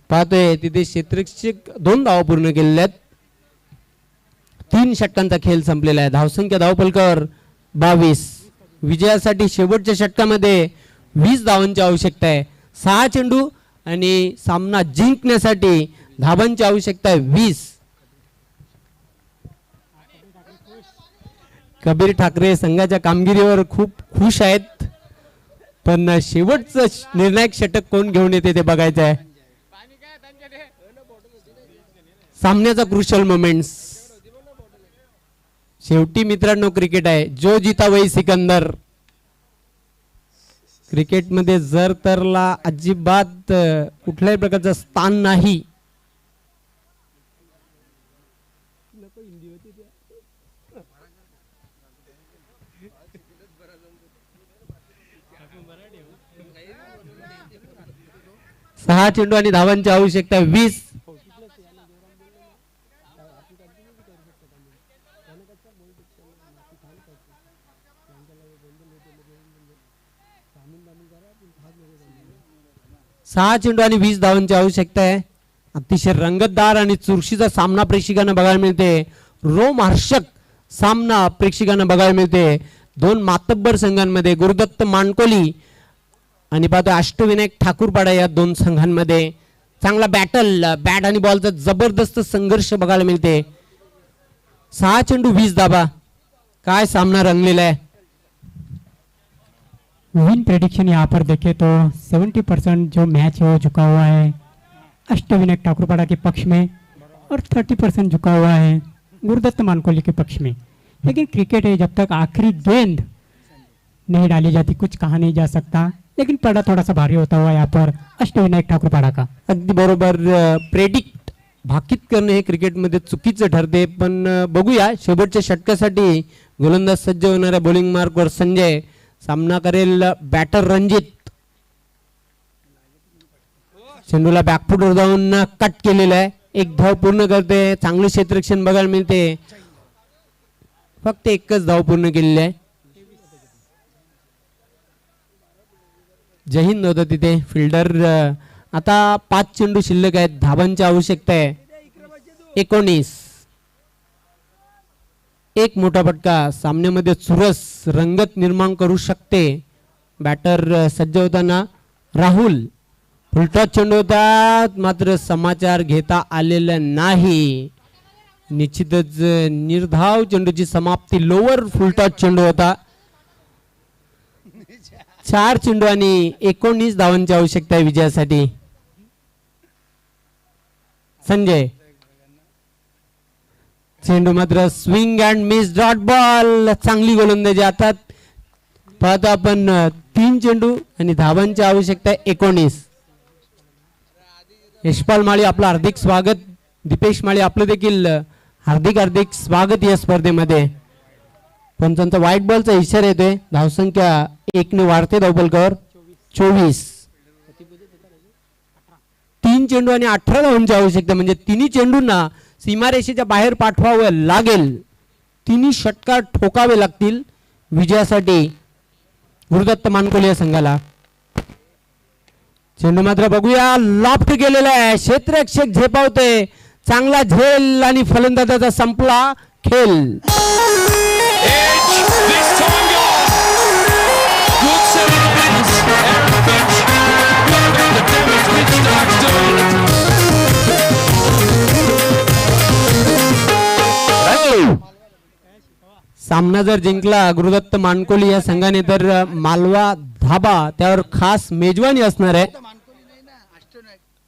पाहतोय तिथे क्षेत्ररक्षक 2 धावा पूर्ण केलेल्या आहेत. 3 षटकांचा खेळ संपलेला आहे. धावसंख्या धावपलकर 22. विजयासाठी शेवटच्या षटकामध्ये 20 धावांची आवश्यकता आहे. 6 चेंडू आणि सामना जिंकण्यासाठी धावांची आवश्यकता आहे 20. कबीर ठाकरे संघाच्या कामगिरीवर खूप खुश आहेत. पण शेवटचं निर्णायक षटक कोण घेऊन येते ते बघायचं आहे. सामन्याचा क्रुशल मोमेंट्स. शेवटी मित्रांनो क्रिकेट आहे. जो जिता वही सिकंदर. क्रिकेटमध्ये जर तरला अजिबात कुठल्याही प्रकारचं स्थान नाही. सहा चेंडू आणि धावांची आवश्यकता 20. सहा चेंडू आणि 20 धावांची आवश्यकता आहे. अतिशय रंगतदार आणि चुरशीचा सामना प्रेक्षकांना बघायला मिळते. रोमहर्षक सामना प्रेक्षकांना बघायला मिळते. 2 मातब्बर संघांमध्ये गुरुदत्त मानकोली आणि पाहतो अष्टविनायक ठाकूरपाडा या 2 संघांमध्ये चांगला बॅटल. बॅट आणि बॉलचा जबरदस्त संघर्ष बघायला मिळते. 6 चेंडू 20 धावा. काय सामना रंगलेला आहे. विन प्रेडिक्शन यहाँ पर देखें तो 70% जो मैच है वो झुका हुआ है अष्टविनायक ठाकुरपाड़ा के पक्ष में और 30% झुका हुआ है गुरुदत्त मानकोली के पक्ष में. लेकिन क्रिकेट है, जब तक आखिरी गेंद नहीं डाली जाती कुछ कहा नहीं जा सकता. लेकिन पड़ा थोड़ा सा भारी होता हुआ यहाँ पर अष्टविनायक ठाकुरपाड़ा का. अगदी बरोबर. प्रेडिक्ट भाकीत करणे हे क्रिकेटमध्ये चुकीचं ठरते. पण बघूया शेवटच्या षटकासाठी गोलंदाज सज्ज होणाऱ्या बॉलिंग मार्कवर संजय. सामना करेल बॅटर रणजित. चेंडूला बॅकफुटवर जाऊन कट केलेला आहे. एक धाव पूर्ण करते. चांगलं क्षेत्ररक्षण बघायला मिळते. फक्त एकच धाव पूर्ण केलेली आहे. जहीन होतं तिथे फिल्डर. आता 5 चेंडू शिल्लक आहेत. धाबांची आवश्यकता आहे 19. एक मोठा फटका सामन्यामध्ये चुरस रंगत निर्माण करू शकते. बॅटर सज्ज होताना राहुल. फुलटॉस चेंडू होता मात्र समाचार घेता आलेला नाही. निश्चितच निर्धाव चेंडूची समाप्ती. लोअर फुलटॉस चेंडू होता. 4 चेंडू आणि 19 धावांची आवश्यकता आहे विजयासाठी. संजय. चेंडू मात्र swing and miss dot ball. चांगली गोलंदाजी. आता पाहतो आपण 3 चेंडू आणि धावांची आवश्यकता आहे 19. यशपाल माळी आपलं हार्दिक स्वागत. दीपेश माळी आपलं देखील हार्दिक हार्दिक स्वागत या स्पर्धेमध्ये. पंचांचा व्हाईट बॉलचा इशारा येतोय. धावसंख्या 1 ने वाढते धावफलकावर 24. 3 चेंडू आणि 18 धावांची आवश्यकता. म्हणजे तिन्ही चेंडूंना सीमारेषेच्या बाहेर पाठवावं लागेल. तिन्ही षटकार ठोकावे लागतील विजयासाठी गुरुदत्त मानकोली या संघाला. चेंडू मात्र बघूया लॉफ्ट केलेला आहे. क्षेत्ररक्षक झेपावते. चांगला झेल आणि फलंदाजाचा संपला खेळ. This time gone. Good setting pitch. Aaron Finch. Look at the damage Mitch Stark's doing. सामना जर जिंकला गुरुदत्त मानकोली या संघाने तर मालवा धाबा त्यावर खास मेजवानी असणार आहे.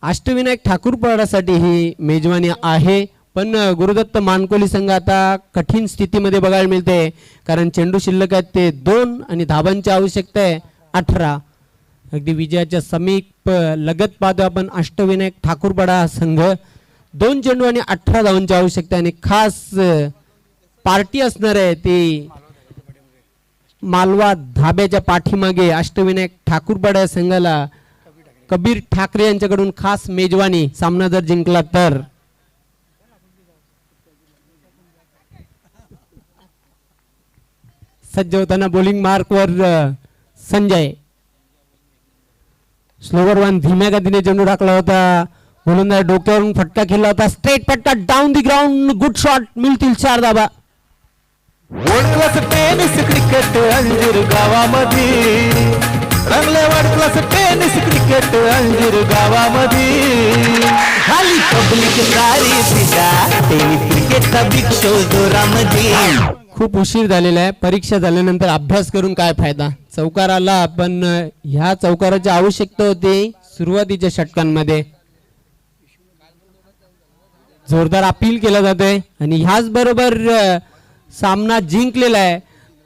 अष्टविनायक ठाकूरपाडासाठी ही मेजवानी आहे. पण गुरुदत्त मानकोली संघ आता कठीण स्थितीमध्ये बघायला मिळते. कारण चेंडू शिल्लक आहेत ते 2 आणि धाबांची आवश्यकता आहे 18. अगदी विजयाच्या समीप लगत पाहतो आपण अष्टविनायक ठाकूरपाडा संघ. 2 चेंडू आणि 18 धावांची आवश्यकता आणि खास पार्टी असणार आहे ती मालवा धाब्याच्या पाठीमागे अष्टविनायक ठाकूरपाडा संघाला कबीर ठाकरे यांच्याकडून खास मेजवानी. सामना जर जिंकला तर सज्ज होताना बॉलिंग मार्कवर संजय. स्लोवर वन धीम्या गतीने चेंडू टाकला होता. गोलंदाज डोक्यावरून फटका खेळला होता. स्ट्रेट फटका down the ground. Good shot. मिळतील 4 धाबा. वर्ल्ड क्लास टेनिस क्रिकेट अंजीर गावामध्ये रंगले. वर्ल्ड क्लास टेनिस क्रिकेट अंजीर गावामध्ये खाली पब्लिक सारी फिदा टेनिस क्रिकेटचा बिग शो जोरामध्ये. खूप उशीर झालेला आहे. परीक्षा झाल्यानंतर अभ्यास करून काय फायदा. चौकार आला पण ह्या चौकाराची आवश्यकता होती सुरुवातीच्या षटकांमध्ये. जोरदार अपील केला जातोय आणि ह्याच बरोबर सामना जिंकलेला आहे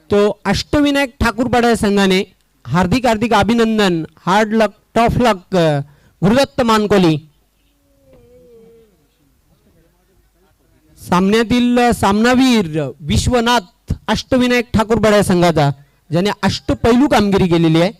तो अष्टविनायक ठाकूरपाडा संघाने. हार्दिक हार्दिक अभिनंदन. हार्ड लक टॉफ लक गुरुदत्त मानकोली. सामन्यातील सामनावीर विश्वनाथ अष्टविनायक ठाकूरपाडा संघाचा ज्याने अष्टपैलू कामगिरी केलेली आहे.